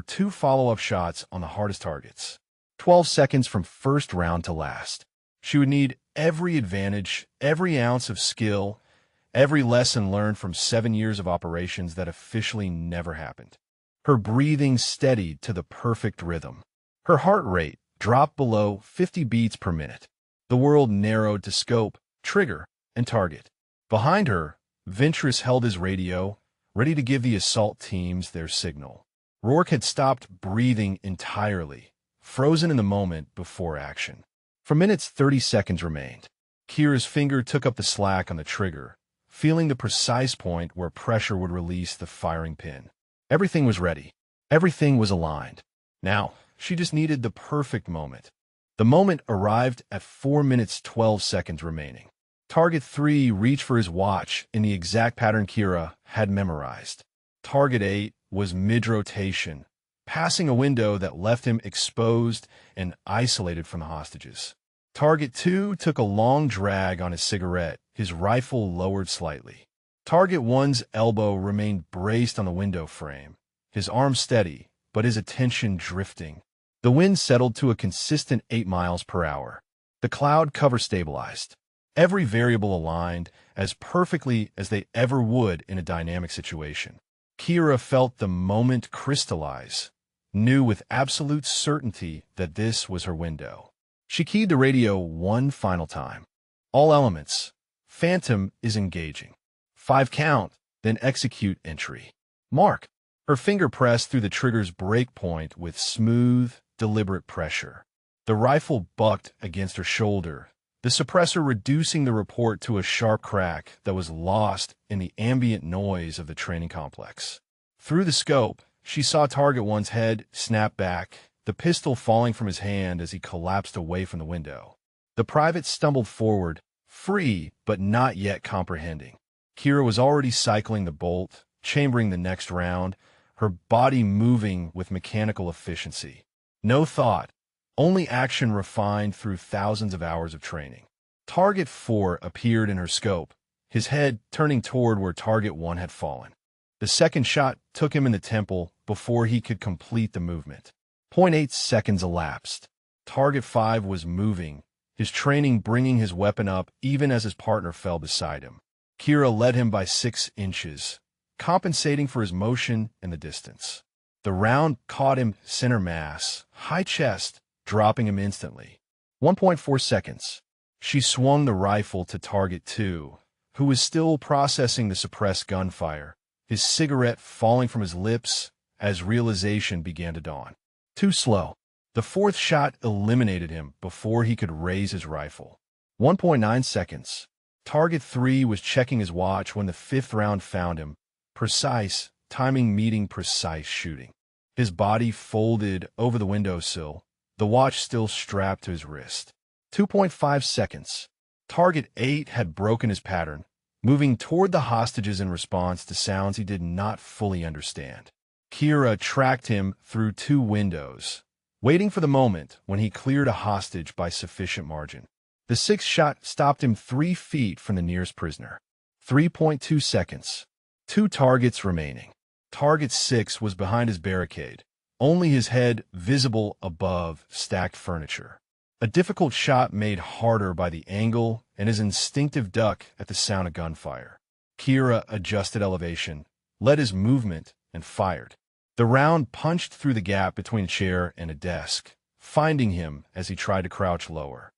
2 follow-up shots on the hardest targets. 12 seconds from first round to last. She would need every advantage, every ounce of skill, every lesson learned from 7 years of operations that officially never happened. Her breathing steadied to the perfect rhythm. Her heart rate dropped below 50 beats per minute. The world narrowed to scope, trigger, and target. Behind her, Ventress held his radio, ready to give the assault teams their signal. Rourke had stopped breathing entirely, frozen in the moment before action. For minutes, 30 seconds remained. Kira's finger took up the slack on the trigger, feeling the precise point where pressure would release the firing pin. Everything was ready. Everything was aligned. Now, she just needed the perfect moment. The moment arrived at 4 minutes 12 seconds remaining. Target 3 reached for his watch in the exact pattern Kira had memorized. Target 8 was mid-rotation, passing a window that left him exposed and isolated from the hostages. Target 2 took a long drag on his cigarette, his rifle lowered slightly. Target 1's elbow remained braced on the window frame, his arm steady, but his attention drifting. The wind settled to a consistent 8 miles per hour. The cloud cover stabilized. Every variable aligned as perfectly as they ever would in a dynamic situation. Kira felt the moment crystallize, knew with absolute certainty that this was her window. She keyed the radio one final time. All elements. Phantom is engaging. 5 count, then execute entry. Mark. Her finger pressed through the trigger's break point with smooth, deliberate pressure. The rifle bucked against her shoulder, the suppressor reducing the report to a sharp crack that was lost in the ambient noise of the training complex. Through the scope, she saw Target 1's head snap back, the pistol falling from his hand as he collapsed away from the window. The private stumbled forward, free but not yet comprehending. Kira was already cycling the bolt, chambering the next round, her body moving with mechanical efficiency. No thought, only action refined through thousands of hours of training. Target 4 appeared in her scope, his head turning toward where Target 1 had fallen. The second shot took him in the temple before he could complete the movement. 0.8 seconds elapsed. Target 5 was moving, his training bringing his weapon up even as his partner fell beside him. Kira led him by 6 inches, compensating for his motion in the distance. The round caught him center mass, high chest, dropping him instantly. 1.4 seconds. She swung the rifle to target 2, who was still processing the suppressed gunfire, his cigarette falling from his lips as realization began to dawn. Too slow. The fourth shot eliminated him before he could raise his rifle. 1.9 seconds. Target 3 was checking his watch when the fifth round found him. Precise, timing meeting precise shooting. His body folded over the windowsill, the watch still strapped to his wrist. 2.5 seconds. Target 8 had broken his pattern, moving toward the hostages in response to sounds he did not fully understand. Kira tracked him through 2 windows, waiting for the moment when he cleared a hostage by sufficient margin. The sixth shot stopped him 3 feet from the nearest prisoner. 3.2 seconds. 2 targets remaining. Target 6 was behind his barricade, only his head visible above stacked furniture. A difficult shot made harder by the angle and his instinctive duck at the sound of gunfire. Kira adjusted elevation, led his movement, and fired. The round punched through the gap between a chair and a desk, finding him as he tried to crouch lower.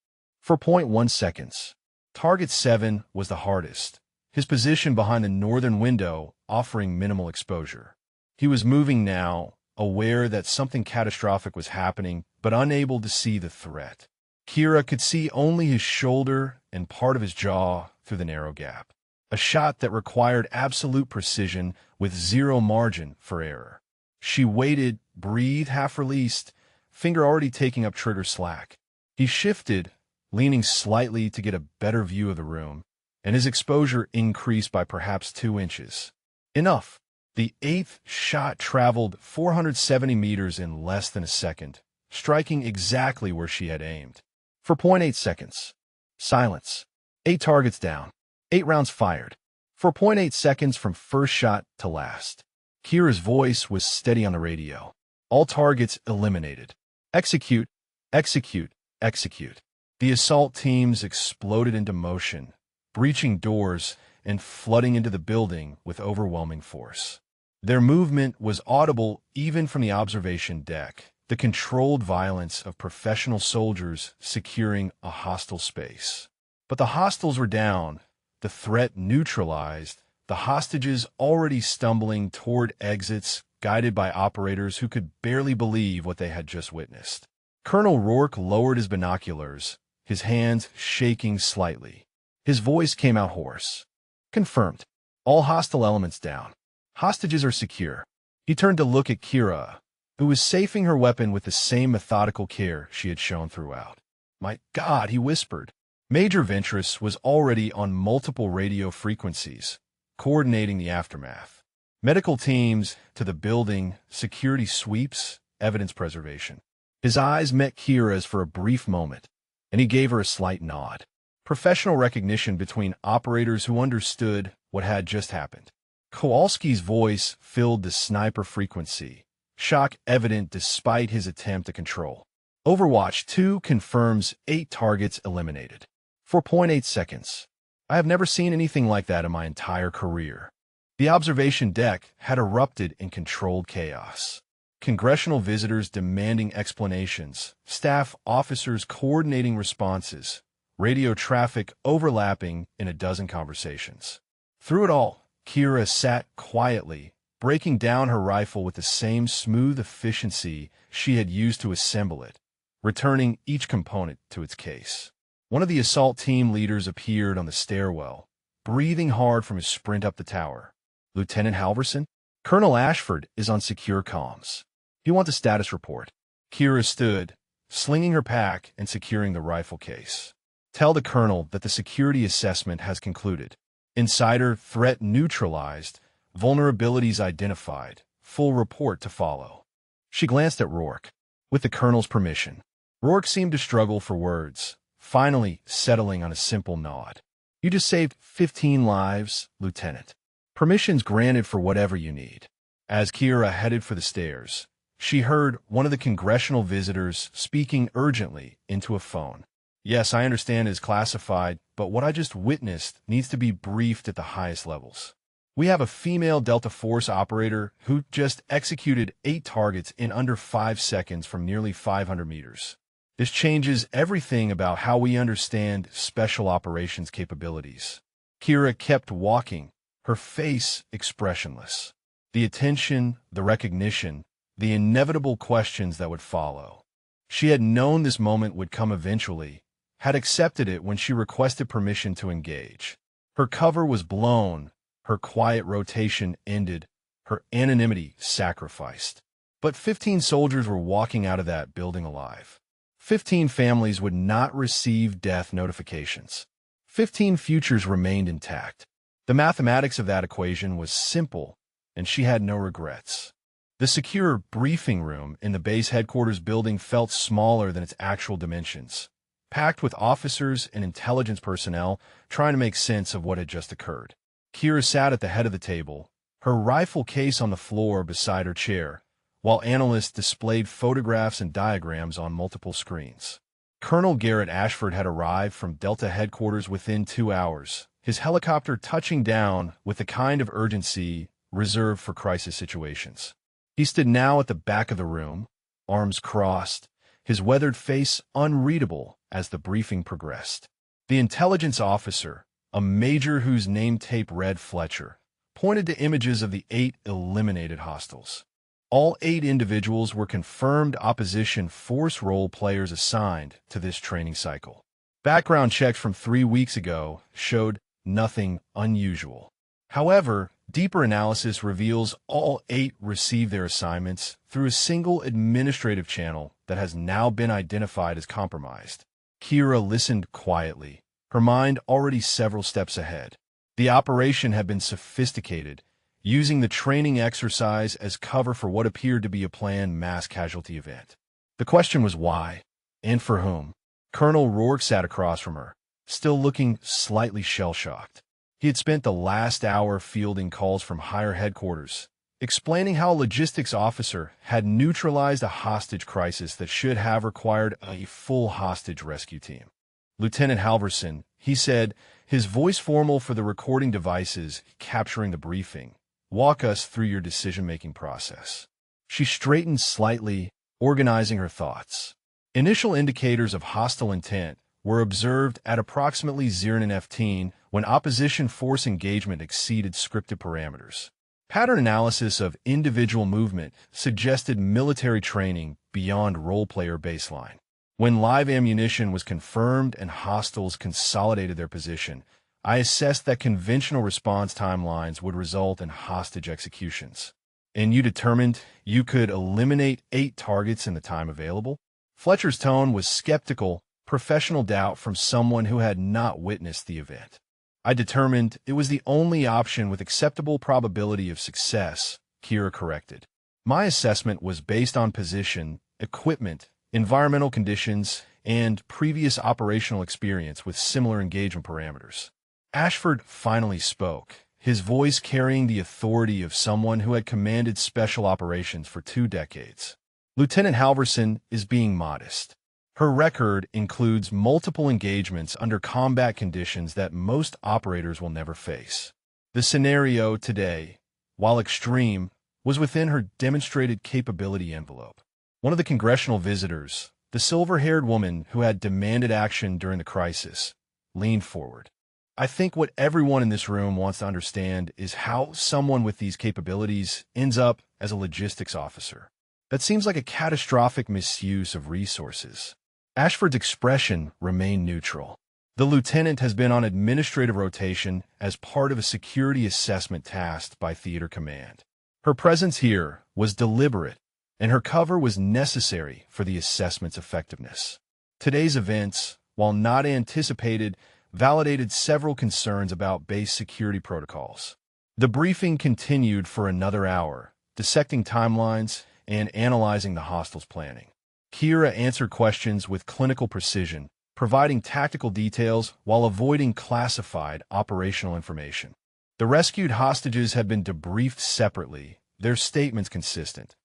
4.1 seconds. Target 7 was the hardest, his position behind the northern window offering minimal exposure. He was moving now, aware that something catastrophic was happening, but unable to see the threat. Kira could see only his shoulder and part of his jaw through the narrow gap. A shot that required absolute precision with zero margin for error. She waited, breathed half-released, finger already taking up trigger slack. He shifted, leaning slightly to get a better view of the room, and his exposure increased by perhaps 2 inches. Enough. The 8th shot traveled 470 meters in less than a second, striking exactly where she had aimed. 4.8 seconds. Silence. 8 targets down. 8 rounds fired. 4.8 seconds from first shot to last. Kira's voice was steady on the radio. All targets eliminated. Execute, execute, execute. The assault teams exploded into motion, breaching doors and flooding into the building with overwhelming force. Their movement was audible even from the observation deck, the controlled violence of professional soldiers securing a hostile space. But the hostiles were down, the threat neutralized, the hostages already stumbling toward exits guided by operators who could barely believe what they had just witnessed. Colonel Rourke lowered his binoculars, his hands shaking slightly. His voice came out hoarse. Confirmed. All hostile elements down. Hostages are secure. He turned to look at Kira, who was safing her weapon with the same methodical care she had shown throughout. My God, he whispered. Major Ventress was already on multiple radio frequencies, coordinating the aftermath. Medical teams to the building, security sweeps, evidence preservation. His eyes met Kira's for a brief moment, and he gave her a slight nod. Professional recognition between operators who understood what had just happened. Kowalski's voice filled the sniper frequency, shock evident despite his attempt to control. Overwatch 2 confirms 8 targets eliminated. 4.8 seconds. I have never seen anything like that in my entire career. The observation deck had erupted in controlled chaos. Congressional visitors demanding explanations, staff officers coordinating responses, radio traffic overlapping in a dozen conversations. Through it all, Kira sat quietly, breaking down her rifle with the same smooth efficiency she had used to assemble it, returning each component to its case. One of the assault team leaders appeared on the stairwell, breathing hard from his sprint up the tower. Lieutenant Halverson? Colonel Ashford is on secure comms. He wants a status report. Kira stood, slinging her pack and securing the rifle case. Tell the colonel that the security assessment has concluded. Insider threat neutralized, vulnerabilities identified, full report to follow. She glanced at Rourke. With the colonel's permission. Rourke seemed to struggle for words, finally settling on a simple nod. You just saved 15 lives, Lieutenant. Permission's granted for whatever you need. As Kira headed for the stairs, she heard one of the congressional visitors speaking urgently into a phone. Yes, I understand it is classified, but what I just witnessed needs to be briefed at the highest levels. We have a female Delta Force operator who just executed 8 targets in under 5 seconds from nearly 500 meters. This changes everything about how we understand special operations capabilities. Kira kept walking, her face expressionless. The attention, the recognition, the inevitable questions that would follow. She had known this moment would come eventually, had accepted it when she requested permission to engage. Her cover was blown, her quiet rotation ended, her anonymity sacrificed. But 15 soldiers were walking out of that building alive. 15 families would not receive death notifications. 15 futures remained intact. The mathematics of that equation was simple, and she had no regrets. The secure briefing room in the base headquarters building felt smaller than its actual dimensions, packed with officers and intelligence personnel trying to make sense of what had just occurred. Kira sat at the head of the table, her rifle case on the floor beside her chair, while analysts displayed photographs and diagrams on multiple screens. Colonel Garrett Ashford had arrived from Delta headquarters within 2 hours, his helicopter touching down with the kind of urgency reserved for crisis situations. He stood now at the back of the room, arms crossed, his weathered face unreadable as the briefing progressed. The intelligence officer, a major whose name tape read Fletcher, pointed to images of the 8 eliminated hostiles. All 8 individuals were confirmed opposition force role players assigned to this training cycle. Background checks from 3 weeks ago showed nothing unusual. However, deeper analysis reveals all 8 received their assignments through a single administrative channel that has now been identified as compromised. Kira listened quietly, her mind already several steps ahead. The operation had been sophisticated, using the training exercise as cover for what appeared to be a planned mass casualty event. The question was why, and for whom. Colonel Rourke sat across from her, still looking slightly shell-shocked. He had spent the last hour fielding calls from higher headquarters, explaining how a logistics officer had neutralized a hostage crisis that should have required a full hostage rescue team. Lieutenant Halverson, he said, his voice formal for the recording devices capturing the briefing, walk us through your decision-making process. She straightened slightly, organizing her thoughts. Initial indicators of hostile intent were observed at approximately 0:15 when opposition force engagement exceeded scripted parameters. Pattern analysis of individual movement suggested military training beyond role-player baseline. When live ammunition was confirmed and hostiles consolidated their position, I assessed that conventional response timelines would result in hostage executions. And you determined you could eliminate 8 targets in the time available? Fletcher's tone was skeptical, professional doubt from someone who had not witnessed the event. I determined it was the only option with acceptable probability of success, Kira corrected. My assessment was based on position, equipment, environmental conditions, and previous operational experience with similar engagement parameters. Ashford finally spoke, his voice carrying the authority of someone who had commanded special operations for 2 decades. Lieutenant Halverson is being modest. Her record includes multiple engagements under combat conditions that most operators will never face. The scenario today, while extreme, was within her demonstrated capability envelope. One of the congressional visitors, the silver-haired woman who had demanded action during the crisis, leaned forward. I think what everyone in this room wants to understand is how someone with these capabilities ends up as a logistics officer. That seems like a catastrophic misuse of resources. Ashford's expression remained neutral. The lieutenant has been on administrative rotation as part of a security assessment tasked by Theater Command. Her presence here was deliberate, and her cover was necessary for the assessment's effectiveness. Today's events, while not anticipated, validated several concerns about base security protocols. The briefing continued for another hour, dissecting timelines and analyzing the hostiles' planning. Kira answered questions with clinical precision, providing tactical details while avoiding classified operational information. The rescued hostages had been debriefed separately, their statements consistent.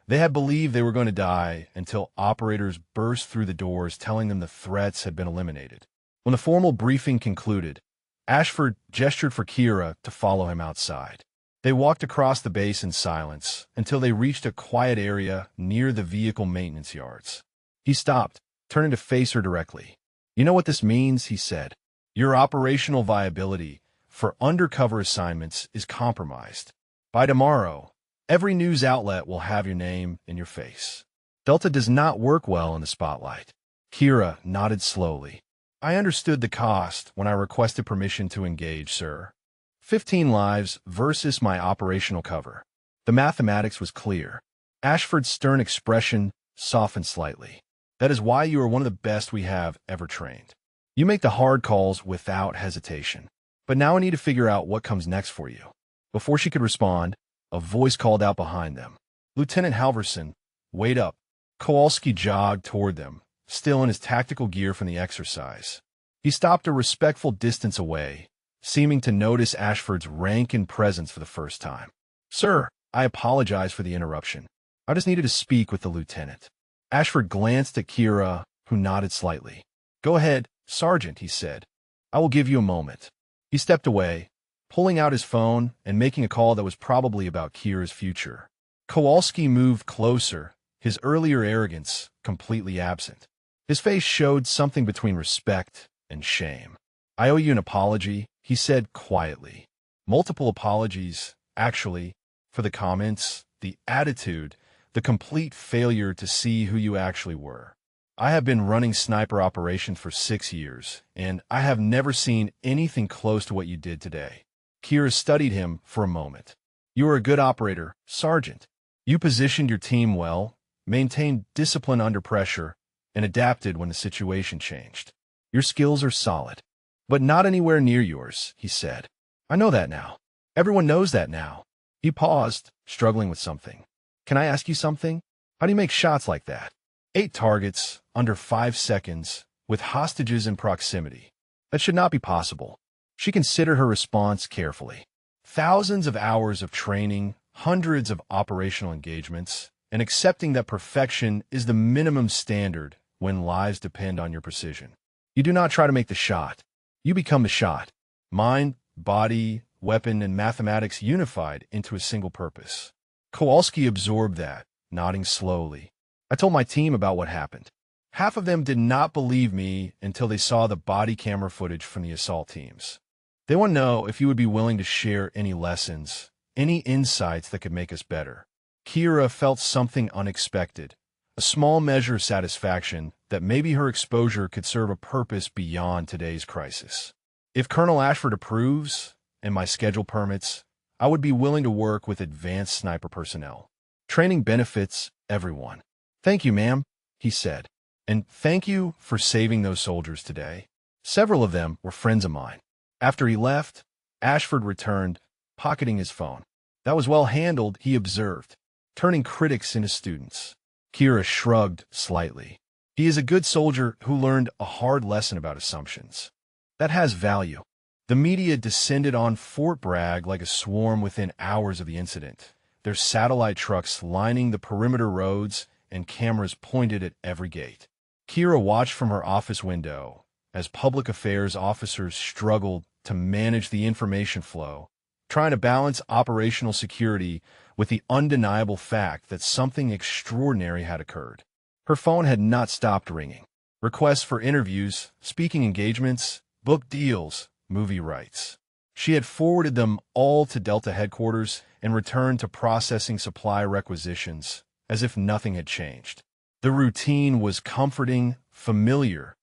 They had believed they were going to die until operators burst through the doors telling them the threats had been eliminated. When the formal briefing concluded, Ashford gestured for Kira to follow him outside. They walked across the base in silence until they reached a quiet area near the vehicle maintenance yards. He stopped, turning to face her directly. "You know what this means," he said. "Your operational viability for undercover assignments is compromised. By tomorrow, every news outlet will have your name in your face. Delta does not work well in the spotlight." Kira nodded slowly. "I understood the cost when I requested permission to engage, sir. 15 lives versus my operational cover." The mathematics was clear. Ashford's stern expression softened slightly. "That is why you are one of the best we have ever trained. You make the hard calls without hesitation. But now I need to figure out what comes next for you." Before she could respond, a voice called out behind them. "Lieutenant Halverson, wait up." Kowalski jogged toward them, still in his tactical gear from the exercise. He stopped a respectful distance away, seeming to notice Ashford's rank and presence for the first time. "Sir, I apologize for the interruption. I just needed to speak with the lieutenant." Ashford glanced at Kira, who nodded slightly. "Go ahead, Sergeant," he said. "I will give you a moment." He stepped away, pulling out his phone and making a call that was probably about Kira's future. Kowalski moved closer, his earlier arrogance completely absent. His face showed something between respect and shame. "I owe you an apology," he said quietly. "Multiple apologies, actually, for the comments, the attitude, the complete failure to see who you actually were. I have been running sniper operations for 6 years, and I have never seen anything close to what you did today." Kira studied him for a moment. "You are a good operator, Sergeant. You positioned your team well, maintained discipline under pressure, and adapted when the situation changed. Your skills are solid, but not anywhere near yours," he said. "I know that now. Everyone knows that now." He paused, struggling with something. "Can I ask you something? How do you make shots like that? 8 targets, under 5 seconds, with hostages in proximity. That should not be possible." She considered her response carefully. Thousands of hours of training, hundreds of operational engagements, and accepting that perfection is the minimum standard when lives depend on your precision. You do not try to make the shot. You become the shot. Mind, body, weapon, and mathematics unified into a single purpose. Kowalski absorbed that, nodding slowly. "I told my team about what happened. Half of them did not believe me until they saw the body camera footage from the assault teams. They want to know if you would be willing to share any lessons, any insights that could make us better." Kira felt something unexpected, a small measure of satisfaction that maybe her exposure could serve a purpose beyond today's crisis. "If Colonel Ashford approves, and my schedule permits, I would be willing to work with advanced sniper personnel. Training benefits everyone." "Thank you, ma'am," he said. "And thank you for saving those soldiers today. Several of them were friends of mine." After he left, Ashford returned, pocketing his phone. "That was well handled," he observed, turning critics into students. Kira shrugged slightly. "He is a good soldier who learned a hard lesson about assumptions. That has value." The media descended on Fort Bragg like a swarm within hours of the incident, their satellite trucks lining the perimeter roads and cameras pointed at every gate. Kira watched from her office window as public affairs officers struggled to manage the information flow, trying to balance operational security with the undeniable fact that something extraordinary had occurred. Her phone had not stopped ringing. Requests for interviews, speaking engagements, book deals, movie rights. She had forwarded them all to Delta headquarters and returned to processing supply requisitions as if nothing had changed. The routine was comforting, familiar,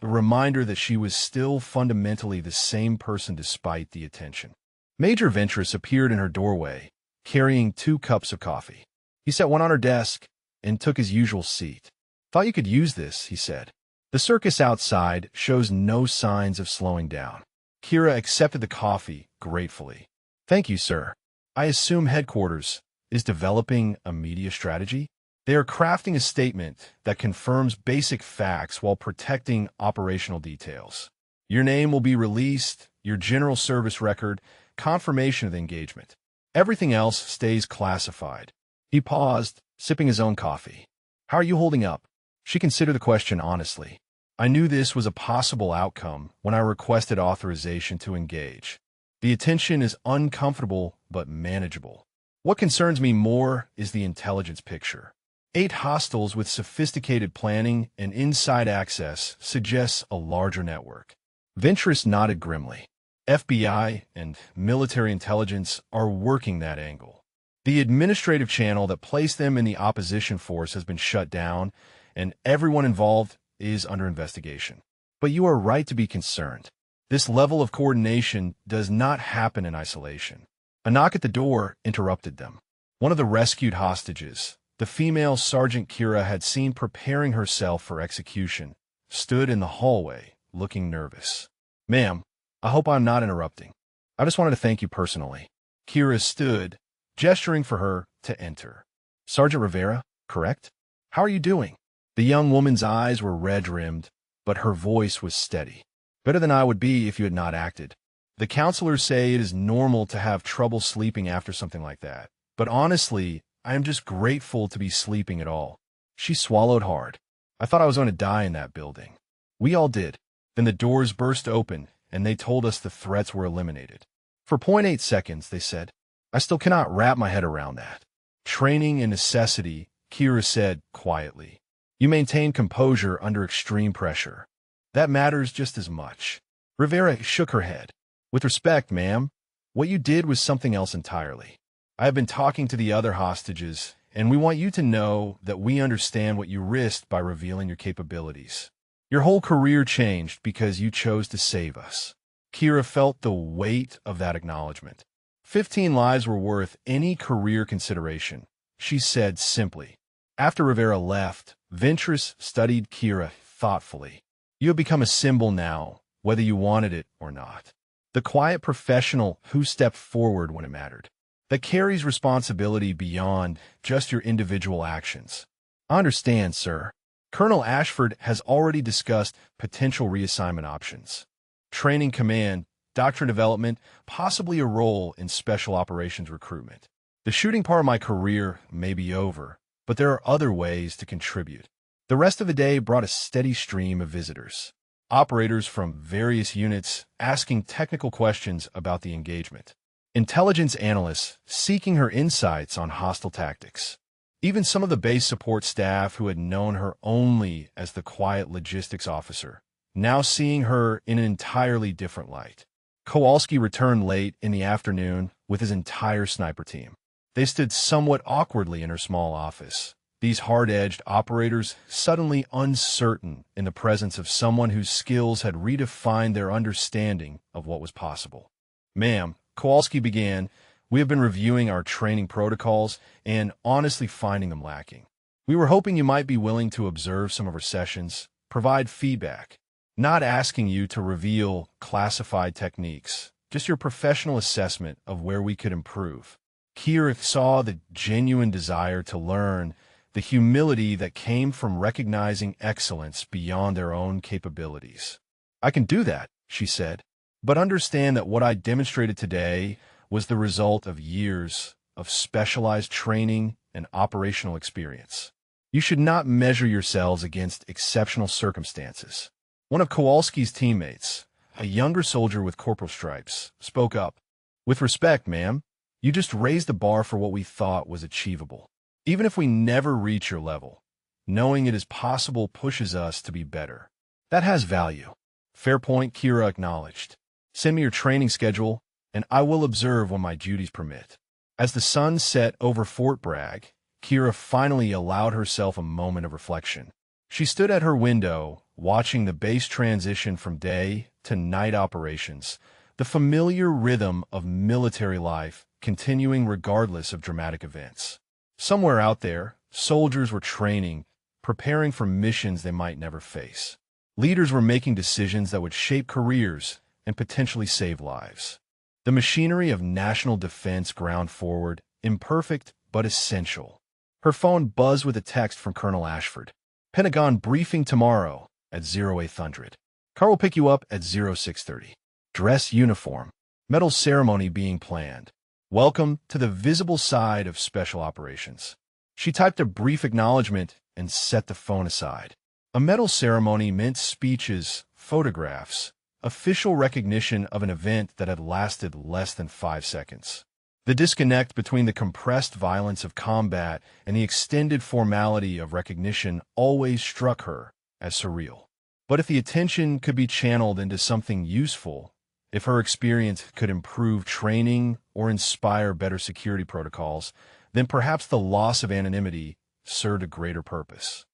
a reminder that she was still fundamentally the same person despite the attention. Major Ventress appeared in her doorway, carrying 2 cups of coffee. He set one on her desk and took his usual seat. "Thought you could use this," he said. "The circus outside shows no signs of slowing down." Kira accepted the coffee gratefully. "Thank you, sir. I assume headquarters is developing a media strategy?" "They are crafting a statement that confirms basic facts while protecting operational details. Your name will be released, your general service record, confirmation of the engagement. Everything else stays classified." He paused, sipping his own coffee. "How are you holding up?" She considered the question honestly. "I knew this was a possible outcome when I requested authorization to engage. The attention is uncomfortable but manageable. What concerns me more is the intelligence picture. 8 hostiles with sophisticated planning and inside access suggests a larger network. Ventress nodded grimly. FBI and military intelligence are working that angle. The administrative channel that placed them in the opposition force has been shut down, and everyone involved is under investigation. But you are right to be concerned. This level of coordination does not happen in isolation. A knock at the door interrupted them. One of the rescued hostages, the female Sergeant Kira had seen preparing herself for execution, stood in the hallway, looking nervous. "Ma'am, I hope I'm not interrupting. I just wanted to thank you personally." Kira stood, gesturing for her to enter. "Sergeant Rivera, correct? How are you doing?" The young woman's eyes were red-rimmed, but her voice was steady. "Better than I would be if you had not acted. The counselors say it is normal to have trouble sleeping after something like that, but honestly, I am just grateful to be sleeping at all." She swallowed hard. "I thought I was going to die in that building." "We all did." Then the doors burst open, and they told us the threats were eliminated. For 0.8 seconds, they said. "I still cannot wrap my head around that." "Training and necessity," Kira said quietly. "You maintain composure under extreme pressure. That matters just as much." Rivera shook her head. "With respect, ma'am, what you did was something else entirely. I have been talking to the other hostages, and we want you to know that we understand what you risked by revealing your capabilities. Your whole career changed because you chose to save us." Kira felt the weight of that acknowledgement. 15 lives were worth any career consideration, she said simply. After Rivera left, Ventress studied Kira thoughtfully. "You have become a symbol now, whether you wanted it or not. The quiet professional who stepped forward when it mattered. That carries responsibility beyond just your individual actions." "I understand, sir." Colonel Ashford has already discussed potential reassignment options. Training command, doctrine development, possibly a role in special operations recruitment. The shooting part of my career may be over, but there are other ways to contribute. The rest of the day brought a steady stream of visitors. Operators from various units asking technical questions about the engagement. Intelligence analysts seeking her insights on hostile tactics. Even some of the base support staff who had known her only as the quiet logistics officer, now seeing her in an entirely different light. Kowalski returned late in the afternoon with his entire sniper team. They stood somewhat awkwardly in her small office, these hard-edged operators suddenly uncertain in the presence of someone whose skills had redefined their understanding of what was possible. "Ma'am," Kowalski began, "we have been reviewing our training protocols and honestly finding them lacking. We were hoping you might be willing to observe some of our sessions, provide feedback, not asking you to reveal classified techniques, just your professional assessment of where we could improve." Kira saw the genuine desire to learn, the humility that came from recognizing excellence beyond their own capabilities. "I can do that," she said, "but understand that what I demonstrated today was the result of years of specialized training and operational experience. You should not measure yourselves against exceptional circumstances." One of Kowalski's teammates, a younger soldier with corporal stripes, spoke up. "With respect, ma'am, you just raised the bar for what we thought was achievable. Even if we never reach your level, knowing it is possible pushes us to be better. That has value." "Fair point," Kira acknowledged. "Send me your training schedule, and I will observe when my duties permit." As the sun set over Fort Bragg, Kira finally allowed herself a moment of reflection. She stood at her window, watching the base transition from day to night operations, the familiar rhythm of military life continuing regardless of dramatic events. Somewhere out there, soldiers were training, preparing for missions they might never face. Leaders were making decisions that would shape careers and potentially save lives. The machinery of national defense ground forward, imperfect but essential. Her phone buzzed with a text from Colonel Ashford. "Pentagon briefing tomorrow at 0800. Car will pick you up at 0630. Dress uniform. Medal ceremony being planned. Welcome to the visible side of special operations." She typed a brief acknowledgement and set the phone aside. A medal ceremony meant speeches, photographs, official recognition of an event that had lasted less than 5 seconds. The disconnect between the compressed violence of combat and the extended formality of recognition always struck her as surreal. But if the attention could be channeled into something useful, if her experience could improve training or inspire better security protocols, then perhaps the loss of anonymity served a greater purpose.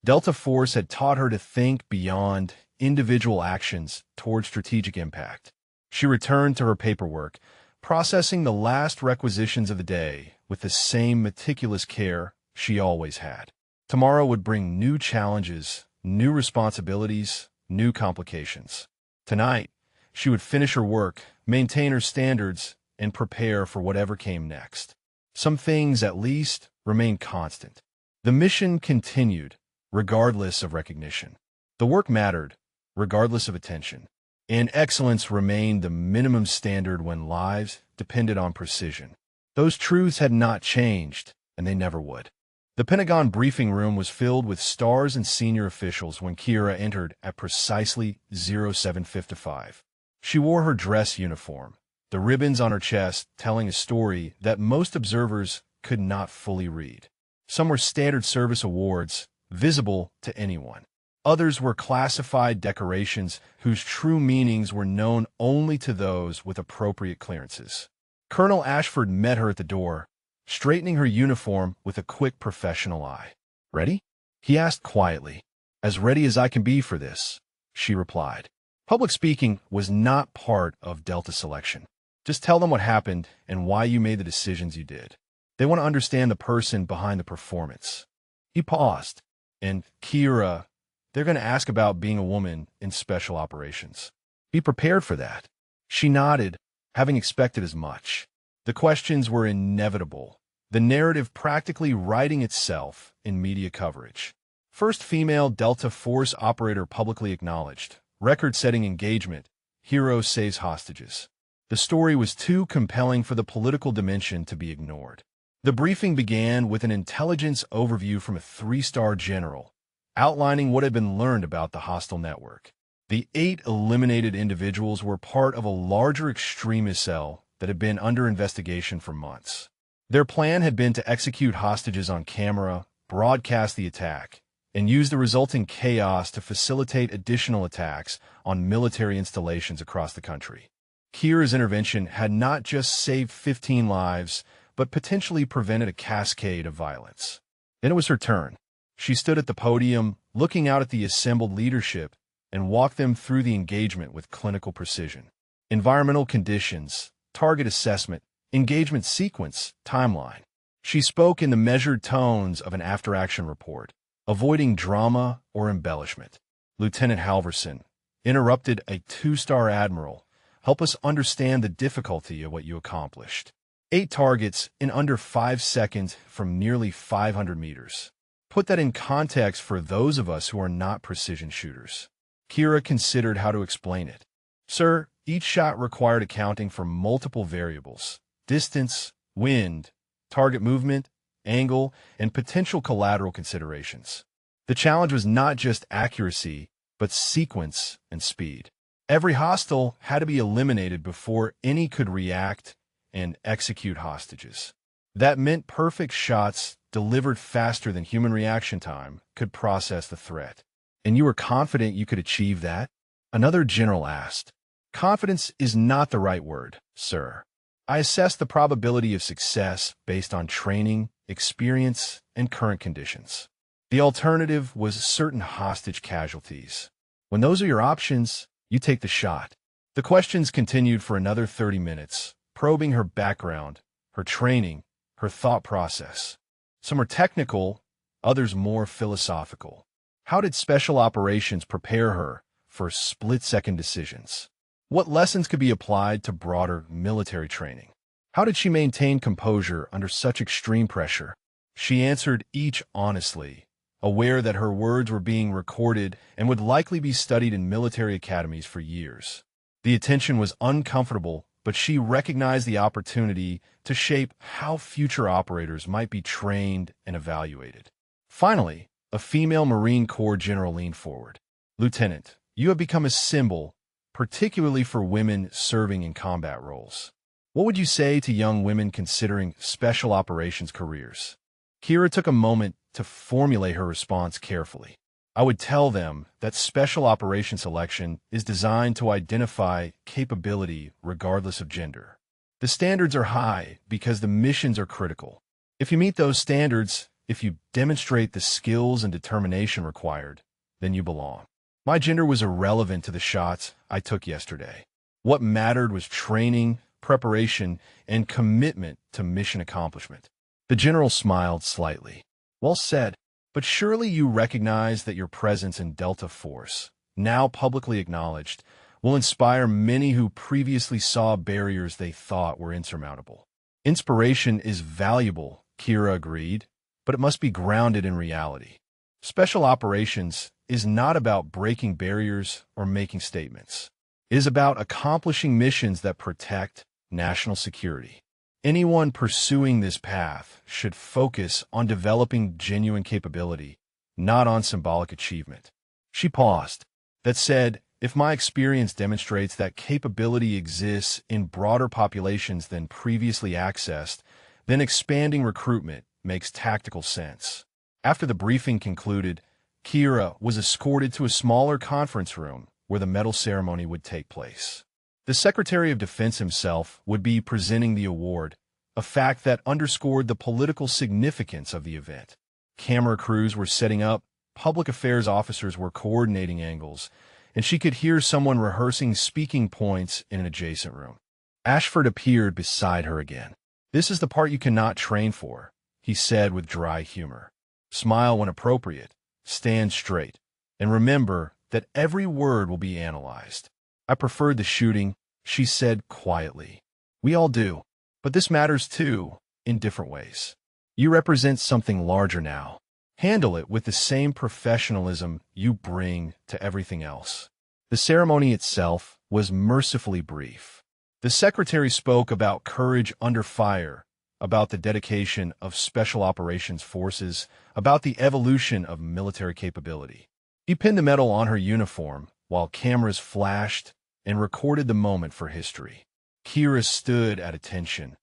Delta Force had taught her to think beyond individual actions toward strategic impact. She returned to her paperwork, processing the last requisitions of the day with the same meticulous care she always had. Tomorrow would bring new challenges, new responsibilities, new complications. Tonight, she would finish her work, maintain her standards, and prepare for whatever came next. Some things, at least, remained constant. The mission continued, regardless of recognition. The work mattered, regardless of attention. And excellence remained the minimum standard when lives depended on precision. Those truths had not changed, and they never would. The Pentagon briefing room was filled with stars and senior officials when Kira entered at precisely 07:55. She wore her dress uniform, the ribbons on her chest telling a story that most observers could not fully read. Some were standard service awards, visible to anyone. Others were classified decorations whose true meanings were known only to those with appropriate clearances. Colonel Ashford met her at the door, straightening her uniform with a quick professional eye. "Ready?" he asked quietly. "As ready as I can be for this," she replied. Public speaking was not part of Delta selection. Just tell them what happened and why you made the decisions you did. They want to understand the person behind the performance. He paused, and Kira, they're going to ask about being a woman in special operations. Be prepared for that. She nodded, having expected as much. The questions were inevitable, the narrative practically writing itself in media coverage. First female Delta Force operator publicly acknowledged. Record-setting engagement. Hero saves hostages. The story was too compelling for the political dimension to be ignored. The briefing began with an intelligence overview from a 3-star general, outlining what had been learned about the hostile network. The 8 eliminated individuals were part of a larger extremist cell that had been under investigation for months. Their plan had been to execute hostages on camera, broadcast the attack, and use the resulting chaos to facilitate additional attacks on military installations across the country. Kira's intervention had not just saved 15 lives, but potentially prevented a cascade of violence. Then it was her turn. She stood at the podium, looking out at the assembled leadership, and walked them through the engagement with clinical precision. Environmental conditions, target assessment, engagement sequence, timeline. She spoke in the measured tones of an after-action report, avoiding drama or embellishment. Lieutenant Halverson interrupted a 2-star admiral. "Help us understand the difficulty of what you accomplished. 8 targets in under 5 seconds from nearly 500 meters. Put that in context for those of us who are not precision shooters." Kira considered how to explain it. "Sir, each shot required accounting for multiple variables: distance, wind, target movement, angle, and potential collateral considerations. The challenge was not just accuracy, but sequence and speed. Every hostile had to be eliminated before any could react and execute hostages. That meant perfect shots delivered faster than human reaction time could process the threat. And you were confident you could achieve that?" Another general asked. "Confidence is not the right word, sir. I assessed the probability of success based on training, experience, and current conditions. The alternative was certain hostage casualties. When those are your options, you take the shot." The questions continued for another 30 minutes, probing her background, her training, her thought process. Some were technical, others more philosophical. How did special operations prepare her for split-second decisions? What lessons could be applied to broader military training? How did she maintain composure under such extreme pressure? She answered each honestly, aware that her words were being recorded and would likely be studied in military academies for years. The attention was uncomfortable, but she recognized the opportunity to shape how future operators might be trained and evaluated. Finally, a female Marine Corps general leaned forward. "Lieutenant, you have become a symbol, particularly for women serving in combat roles. What would you say to young women considering special operations careers? Kira took a moment to formulate her response carefully. I would tell them that special operations selection is designed to identify capability regardless of gender. The standards are high because the missions are critical. If you meet those standards, if you demonstrate the skills and determination required, then you belong. My gender was irrelevant to the shots I took yesterday. What mattered was training, preparation, and commitment to mission accomplishment. The general smiled slightly. Well said. But surely you recognize that your presence in Delta Force, now publicly acknowledged, will inspire many who previously saw barriers they thought were insurmountable. Inspiration is valuable, Kira agreed, but it must be grounded in reality. Special operations is not about breaking barriers or making statements. It is about accomplishing missions that protect national security. Anyone pursuing this path should focus on developing genuine capability, not on symbolic achievement. She paused. That said, if my experience demonstrates that capability exists in broader populations than previously accessed, then expanding recruitment makes tactical sense. After the briefing concluded, Kira was escorted to a smaller conference room where the medal ceremony would take place. The Secretary of Defense himself would be presenting the award, a fact that underscored the political significance of the event. Camera crews were setting up, public affairs officers were coordinating angles, and she could hear someone rehearsing speaking points in an adjacent room. Ashford appeared beside her again. "This is the part you cannot train for," he said with dry humor. "Smile when appropriate, stand straight, and remember that every word will be analyzed." "I preferred the shooting," she said quietly. "We all do. But this matters too, in different ways. You represent something larger now. Handle it with the same professionalism you bring to everything else." The ceremony itself was mercifully brief. The secretary spoke about courage under fire, about the dedication of special operations forces, about the evolution of military capability. He pinned the medal on her uniform while cameras flashed and recorded the moment for history. Kira stood at attention,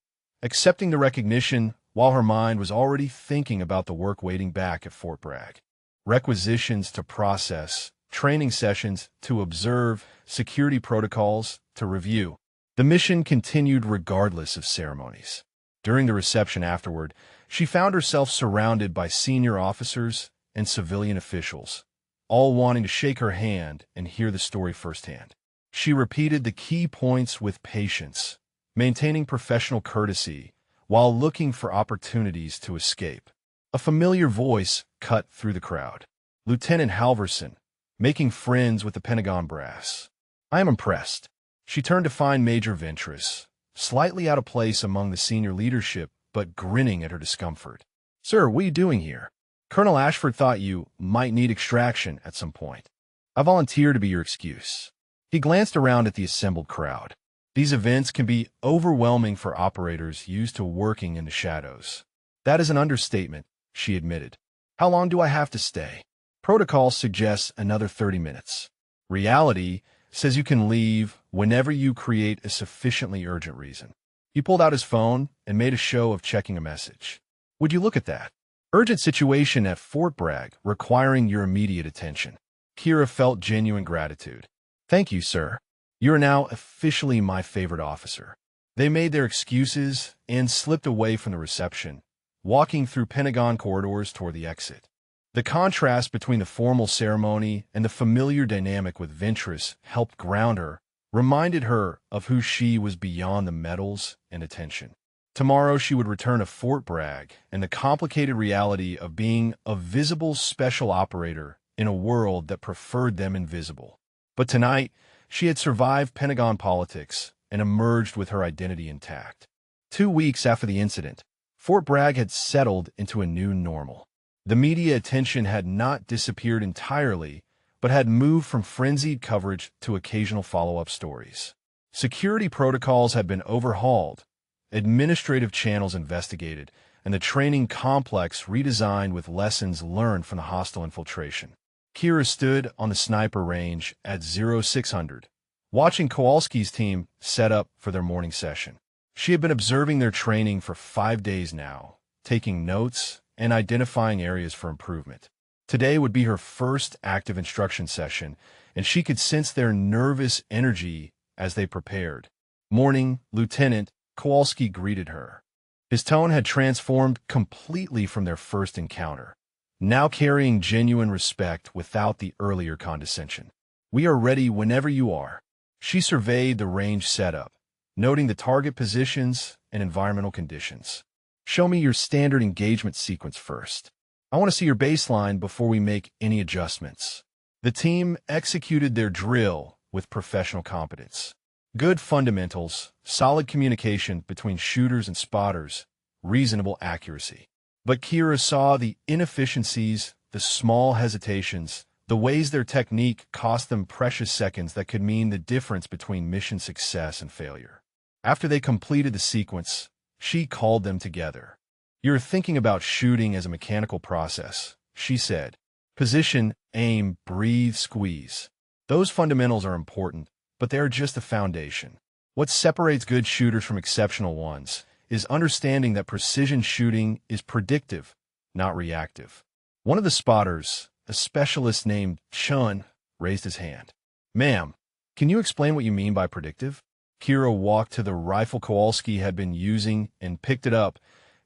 accepting the recognition while her mind was already thinking about the work waiting back at Fort Bragg. Requisitions to process, training sessions to observe, security protocols to review. The mission continued regardless of ceremonies. During the reception afterward, she found herself surrounded by senior officers and civilian officials, all wanting to shake her hand and hear the story firsthand. She repeated the key points with patience, maintaining professional courtesy while looking for opportunities to escape. A familiar voice cut through the crowd. "Lieutenant Halverson, making friends with the Pentagon brass. I am impressed." She turned to find Major Ventress, slightly out of place among the senior leadership, but grinning at her discomfort. "Sir, what are you doing here? Colonel Ashford thought you might need extraction at some point. I volunteer to be your excuse." He glanced around at the assembled crowd. These events can be overwhelming for operators used to working in the shadows. "That is an understatement," she admitted. "How long do I have to stay?" "Protocol suggests another 30 minutes. Reality says you can leave whenever you create a sufficiently urgent reason." He pulled out his phone and made a show of checking a message. "Would you look at that? Urgent situation at Fort Bragg requiring your immediate attention." Kira felt genuine gratitude. "Thank you, sir. You are now officially my favorite officer." They made their excuses and slipped away from the reception, walking through Pentagon corridors toward the exit. The contrast between the formal ceremony and the familiar dynamic with Ventress helped ground her, reminded her of who she was beyond the medals and attention. Tomorrow she would return to Fort Bragg and the complicated reality of being a visible special operator in a world that preferred them invisible. But tonight, she had survived Pentagon politics and emerged with her identity intact. 2 weeks after the incident, Fort Bragg had settled into a new normal. The media attention had not disappeared entirely, but had moved from frenzied coverage to occasional follow-up stories. Security protocols had been overhauled, administrative channels investigated, and the training complex redesigned with lessons learned from the hostile infiltration. Kira stood on the sniper range at 0600, watching Kowalski's team set up for their morning session. She had been observing their training for 5 days now, taking notes and identifying areas for improvement. Today would be her first active instruction session, and she could sense their nervous energy as they prepared. "Morning, Lieutenant," Kowalski greeted her. His tone had transformed completely from their first encounter, now carrying genuine respect without the earlier condescension. "We are ready whenever you are." She surveyed the range setup, noting the target positions and environmental conditions. "Show me your standard engagement sequence first. I want to see your baseline before we make any adjustments." The team executed their drill with professional competence. Good fundamentals, solid communication between shooters and spotters, reasonable accuracy. But Kira saw the inefficiencies, the small hesitations, the ways their technique cost them precious seconds that could mean the difference between mission success and failure. After they completed the sequence, she called them together. "You're thinking about shooting as a mechanical process," she said. "Position, aim, breathe, squeeze. Those fundamentals are important, but they are just the foundation. What separates good shooters from exceptional ones is understanding that precision shooting is predictive, not reactive." One of the spotters, a specialist named Chun, raised his hand. "Ma'am, can you explain what you mean by predictive?" Kira walked to the rifle Kowalski had been using and picked it up,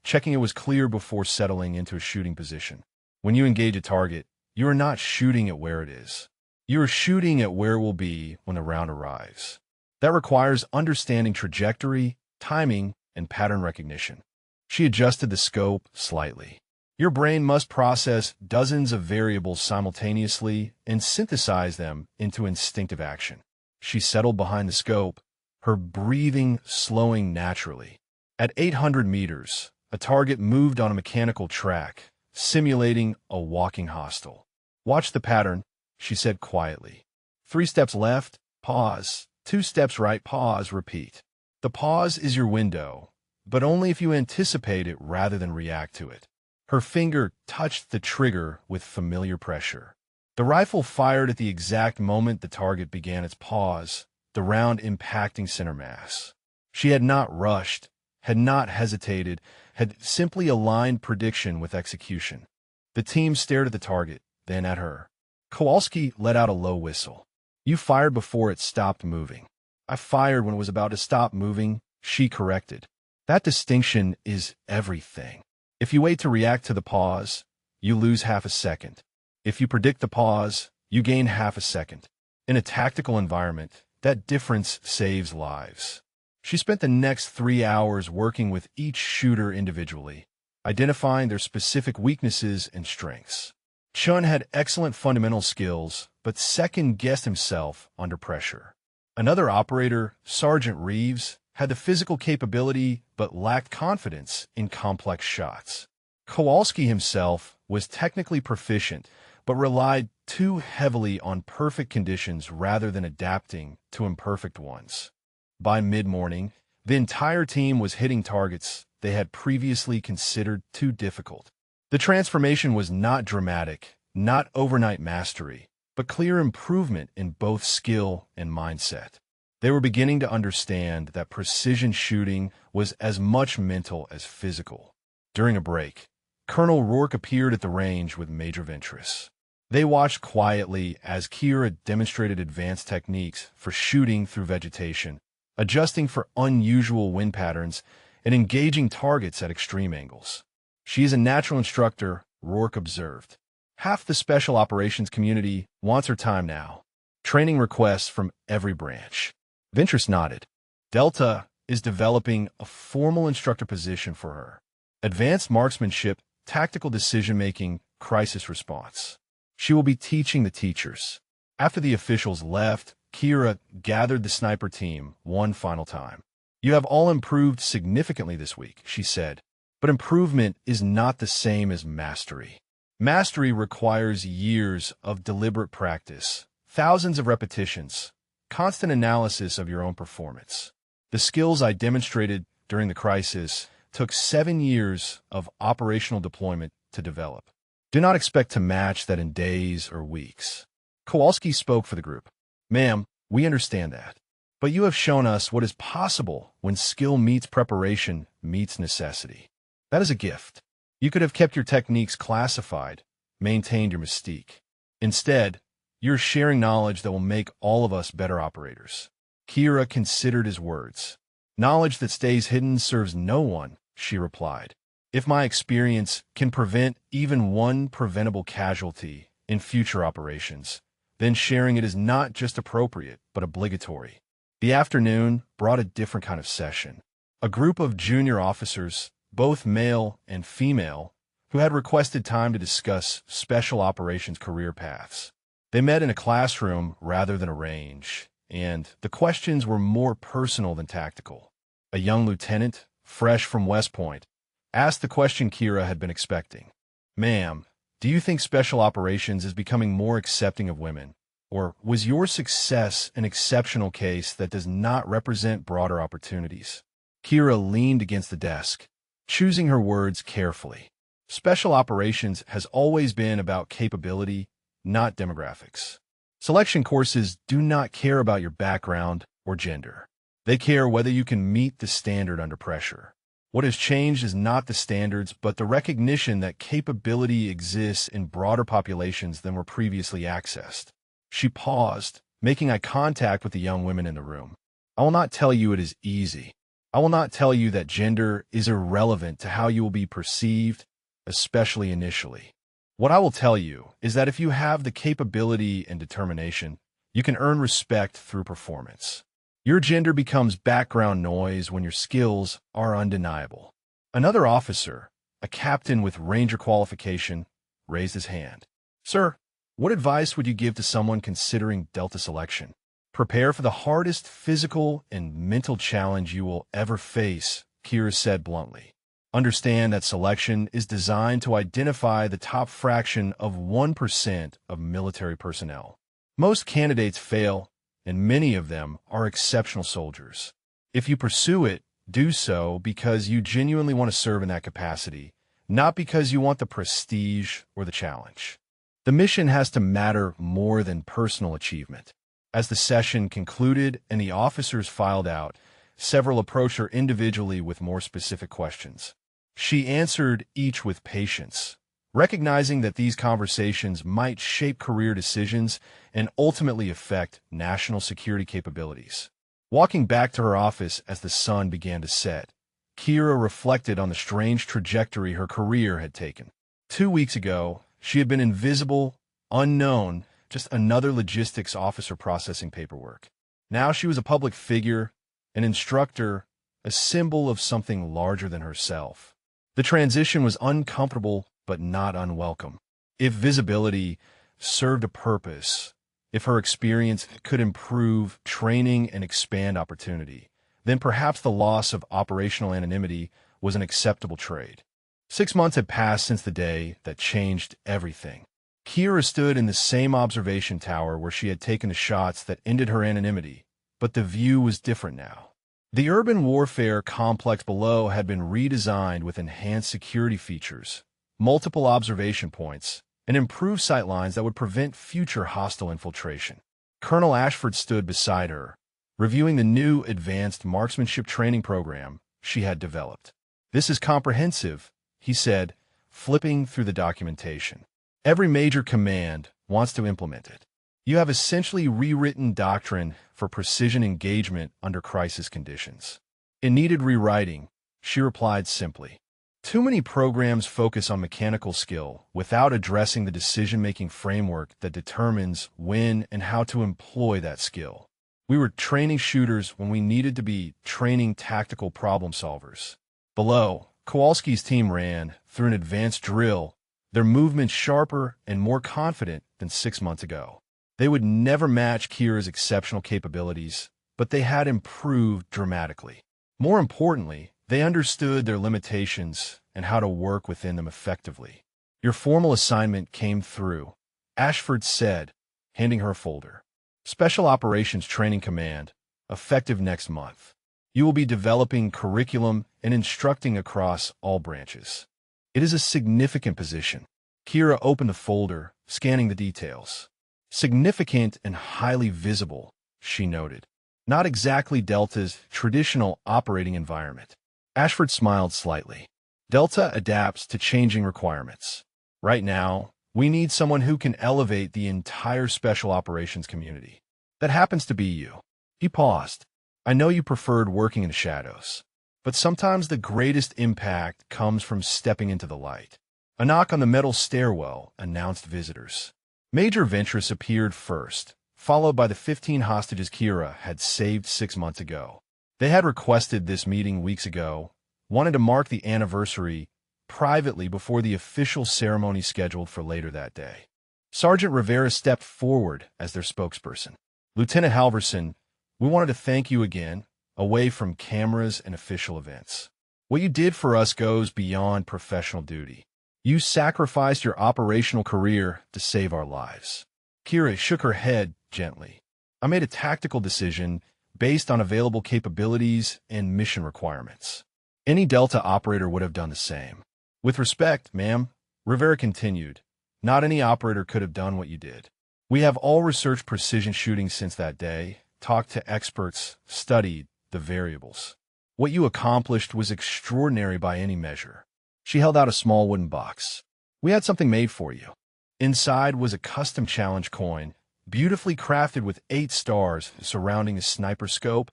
checking it was clear before settling into a shooting position. "When you engage a target, you are not shooting at where it is. You are shooting at where it will be when the round arrives. That requires understanding trajectory, timing, and pattern recognition." She adjusted the scope slightly. "Your brain must process dozens of variables simultaneously and synthesize them into instinctive action." She settled behind the scope, her breathing slowing naturally. At 800 meters, a target moved on a mechanical track, simulating a walking hostile. "Watch the pattern," she said quietly. 3 steps left, pause. 2 steps right, pause, repeat. The pause is your window, but only if you anticipate it rather than react to it. Her finger touched the trigger with familiar pressure. The rifle fired at the exact moment the target began its pause, the round impacting center mass. She had not rushed, had not hesitated, had simply aligned prediction with execution. The team stared at the target, then at her. Kowalski let out a low whistle. "You fired before it stopped moving." "I fired when it was about to stop moving," she corrected. That distinction is everything. If you wait to react to the pause, you lose half a second. If you predict the pause, you gain half a second. In a tactical environment, that difference saves lives. She spent the next 3 hours working with each shooter individually, identifying their specific weaknesses and strengths. Chun had excellent fundamental skills, but second-guessed himself under pressure. Another operator, Sergeant Reeves, had the physical capability but lacked confidence in complex shots. Kowalski himself was technically proficient, but relied too heavily on perfect conditions rather than adapting to imperfect ones. By mid-morning, the entire team was hitting targets they had previously considered too difficult. The transformation was not dramatic, not overnight mastery, but clear improvement in both skill and mindset. They were beginning to understand that precision shooting was as much mental as physical. During a break, Colonel Rourke appeared at the range with Major Ventress. They watched quietly as Kira demonstrated advanced techniques for shooting through vegetation, adjusting for unusual wind patterns, and engaging targets at extreme angles. "She is a natural instructor," Rourke observed. "Half the special operations community wants her time now. Training requests from every branch." Ventress nodded. "Delta is developing a formal instructor position for her. Advanced marksmanship, tactical decision-making, crisis response. She will be teaching the teachers." After the officials left, Kira gathered the sniper team one final time. "You have all improved significantly this week," she said. "But improvement is not the same as mastery. Mastery requires years of deliberate practice, thousands of repetitions, constant analysis of your own performance. The skills I demonstrated during the crisis took 7 years of operational deployment to develop. Do not expect to match that in days or weeks." Kowalski spoke for the group. "Ma'am, we understand that. But you have shown us what is possible when skill meets preparation meets necessity. That is a gift. You could have kept your techniques classified, maintained your mystique. Instead, you're sharing knowledge that will make all of us better operators. Kira considered his words. Knowledge that stays hidden serves no one, she replied. If my experience can prevent even one preventable casualty in future operations, then sharing it is not just appropriate, but obligatory. The afternoon brought a different kind of session. A group of junior officers, both male and female, who had requested time to discuss special operations career paths. They met in a classroom rather than a range, and the questions were more personal than tactical. A young lieutenant, fresh from West Point, asked the question Kira had been expecting. "Ma'am, do you think special operations is becoming more accepting of women? Or was your success an exceptional case that does not represent broader opportunities?" Kira leaned against the desk, choosing her words carefully. Special operations has always been about capability, not demographics. Selection courses do not care about your background or gender. They care whether you can meet the standard under pressure. What has changed is not the standards, but the recognition that capability exists in broader populations than were previously accessed. She paused, making eye contact with the young women in the room. "I will not tell you it is easy. I will not tell you that gender is irrelevant to how you will be perceived, especially initially. What I will tell you is that if you have the capability and determination, you can earn respect through performance. Your gender becomes background noise when your skills are undeniable." Another officer, a captain with Ranger qualification, raised his hand. "Sir, what advice would you give to someone considering Delta selection?" "Prepare for the hardest physical and mental challenge you will ever face," Kira said bluntly. "Understand that selection is designed to identify the top fraction of 1% of military personnel. Most candidates fail, and many of them are exceptional soldiers. If you pursue it, do so because you genuinely want to serve in that capacity, not because you want the prestige or the challenge. The mission has to matter more than personal achievement." As the session concluded and the officers filed out, several approached her individually with more specific questions. She answered each with patience, recognizing that these conversations might shape career decisions and ultimately affect national security capabilities. Walking back to her office as the sun began to set, Kira reflected on the strange trajectory her career had taken. 2 weeks ago, she had been invisible, unknown, just another logistics officer processing paperwork. Now she was a public figure, an instructor, a symbol of something larger than herself. The transition was uncomfortable but not unwelcome. If visibility served a purpose, if her experience could improve training and expand opportunity, then perhaps the loss of operational anonymity was an acceptable trade. 6 months had passed since the day that changed everything. Kira stood in the same observation tower where she had taken the shots that ended her anonymity, but the view was different now. The urban warfare complex below had been redesigned with enhanced security features, multiple observation points, and improved sightlines that would prevent future hostile infiltration. Colonel Ashford stood beside her, reviewing the new advanced marksmanship training program she had developed. "This is comprehensive," he said, flipping through the documentation. "Every major command wants to implement it. You have essentially rewritten doctrine for precision engagement under crisis conditions." "It needed rewriting," she replied simply. "Too many programs focus on mechanical skill without addressing the decision-making framework that determines when and how to employ that skill. We were training shooters when we needed to be training tactical problem solvers." Below, Kowalski's team ran through an advanced drill, their movements sharper and more confident than 6 months ago. They would never match Kira's exceptional capabilities, but they had improved dramatically. More importantly, they understood their limitations and how to work within them effectively. "Your formal assignment came through," Ashford said, handing her a folder. "Special Operations Training Command, effective next month. You will be developing curriculum and instructing across all branches. It is a significant position." Kira opened the folder, scanning the details. "Significant and highly visible," she noted. not exactly Delta's traditional operating environment. Ashford smiled slightly. Delta adapts to changing requirements. Right now, we need someone who can elevate the entire special operations community. That happens to be you. He paused. I know you preferred working in the shadows, but sometimes the greatest impact comes from stepping into the light. A knock on the metal stairwell announced visitors. Major Ventress appeared first, followed by the 15 hostages Kira had saved 6 months ago. They had requested this meeting weeks ago, wanted to mark the anniversary privately before the official ceremony scheduled for later that day. Sergeant Rivera stepped forward as their spokesperson. Lieutenant Halverson, we wanted to thank you again, away from cameras and official events. What you did for us goes beyond professional duty. You sacrificed your operational career to save our lives. Kira shook her head gently. I made a tactical decision based on available capabilities and mission requirements. Any Delta operator would have done the same. With respect, ma'am, Rivera continued, not any operator could have done what you did. We have all researched precision shooting since that day, talked to experts, studied the variables. What you accomplished was extraordinary by any measure. She held out a small wooden box. We had something made for you. Inside was a custom challenge coin, beautifully crafted with 8 stars surrounding a sniper scope,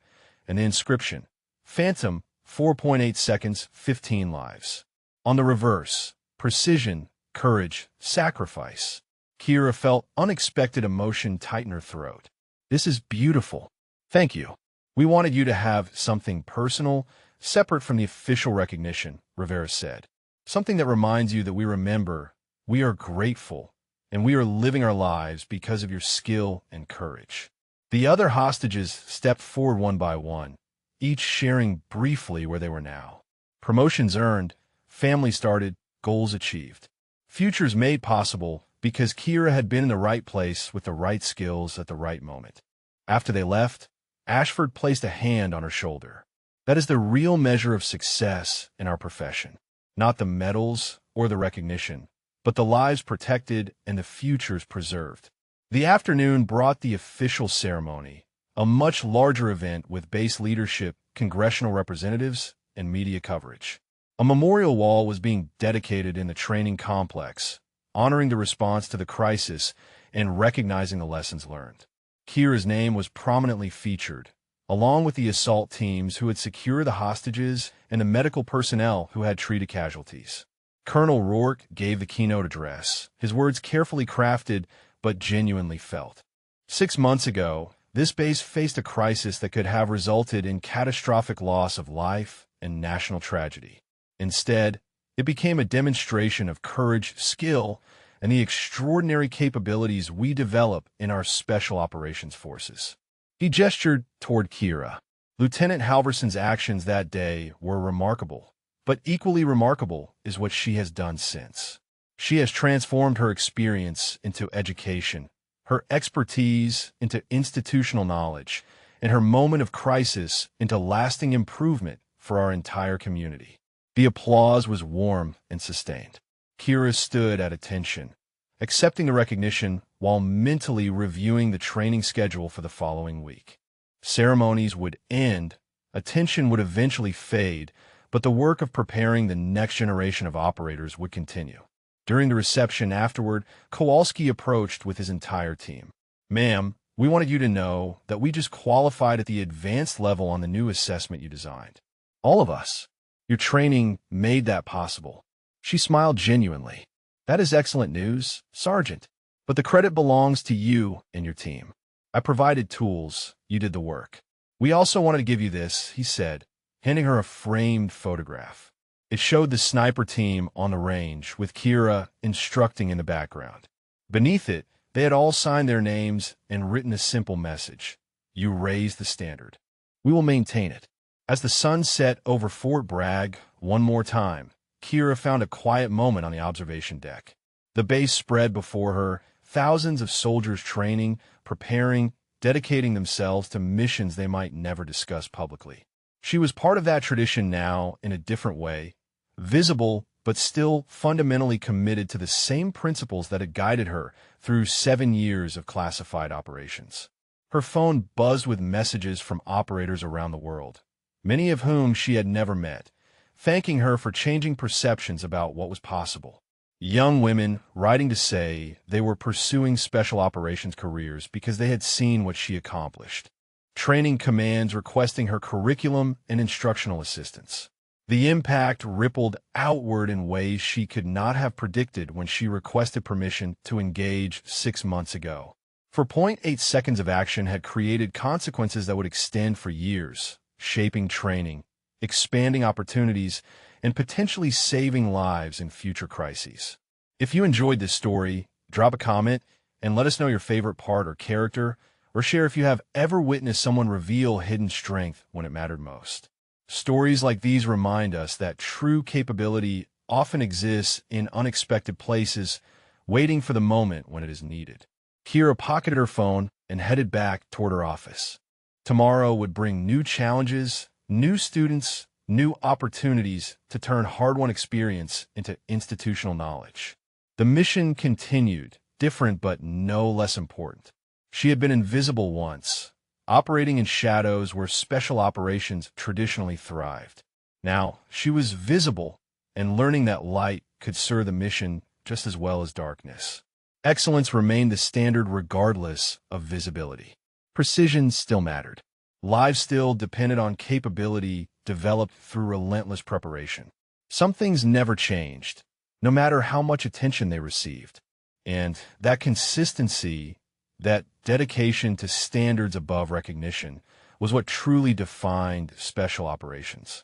and the inscription, Phantom, 4.8 seconds, 15 lives. On the reverse, precision, courage, sacrifice. Kira felt unexpected emotion tighten her throat. This is beautiful. Thank you. We wanted you to have something personal, separate from the official recognition, Rivera said. Something that reminds you that we remember, we are grateful, and we are living our lives because of your skill and courage. The other hostages stepped forward one by one, each sharing briefly where they were now. Promotions earned, families started, goals achieved. Futures made possible because Kira had been in the right place with the right skills at the right moment. After they left, Ashford placed a hand on her shoulder. That is the real measure of success in our profession. Not the medals or the recognition, but the lives protected and the futures preserved. The afternoon brought the official ceremony, a much larger event with base leadership, congressional representatives, and media coverage. A memorial wall was being dedicated in the training complex, honoring the response to the crisis and recognizing the lessons learned. Kira's name was prominently featured, along with the assault teams who had secured the hostages and the medical personnel who had treated casualties. Colonel Rourke gave the keynote address, his words carefully crafted but genuinely felt. 6 months ago, this base faced a crisis that could have resulted in catastrophic loss of life and national tragedy. Instead, it became a demonstration of courage, skill, and the extraordinary capabilities we develop in our Special Operations Forces. He gestured toward Kira. Lieutenant Halverson's actions that day were remarkable, but equally remarkable is what she has done since. She has transformed her experience into education, her expertise into institutional knowledge, and her moment of crisis into lasting improvement for our entire community. The applause was warm and sustained. Kira stood at attention, accepting the recognition while mentally reviewing the training schedule for the following week. Ceremonies would end, attention would eventually fade, but the work of preparing the next generation of operators would continue. During the reception afterward, Kowalski approached with his entire team. Ma'am, we wanted you to know that we just qualified at the advanced level on the new assessment you designed. All of us. Your training made that possible. She smiled genuinely. That is excellent news, Sergeant. But the credit belongs to you and your team. I provided tools, you did the work. We also wanted to give you this, he said, handing her a framed photograph. It showed the sniper team on the range, with Kira instructing in the background. Beneath it, they had all signed their names and written a simple message. You raised the standard. We will maintain it. As the sun set over Fort Bragg one more time, Kira found a quiet moment on the observation deck. The base spread before her, thousands of soldiers training, preparing, dedicating themselves to missions they might never discuss publicly. She was part of that tradition now in a different way, visible but still fundamentally committed to the same principles that had guided her through 7 years of classified operations. Her phone buzzed with messages from operators around the world, many of whom she had never met, thanking her for changing perceptions about what was possible. Young women writing to say they were pursuing special operations careers because they had seen what she accomplished. Training commands requesting her curriculum and instructional assistance. The impact rippled outward in ways she could not have predicted when she requested permission to engage 6 months ago. 4.8 seconds of action had created consequences that would extend for years, shaping training, expanding opportunities, and potentially saving lives in future crises. If you enjoyed this story, drop a comment and let us know your favorite part or character, or share if you have ever witnessed someone reveal hidden strength when it mattered most. Stories like these remind us that true capability often exists in unexpected places, waiting for the moment when it is needed. Kira pocketed her phone and headed back toward her office. Tomorrow would bring new challenges, new students, new opportunities to turn hard-won experience into institutional knowledge. The mission continued, different but no less important. She had been invisible once, operating in shadows where special operations traditionally thrived. Now, she was visible and learning that light could serve the mission just as well as darkness. Excellence remained the standard regardless of visibility. Precision still mattered. Lives still depended on capability developed through relentless preparation. Some things never changed, no matter how much attention they received. And that consistency, that dedication to standards above recognition, was what truly defined special operations.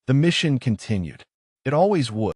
The mission continued. It always would.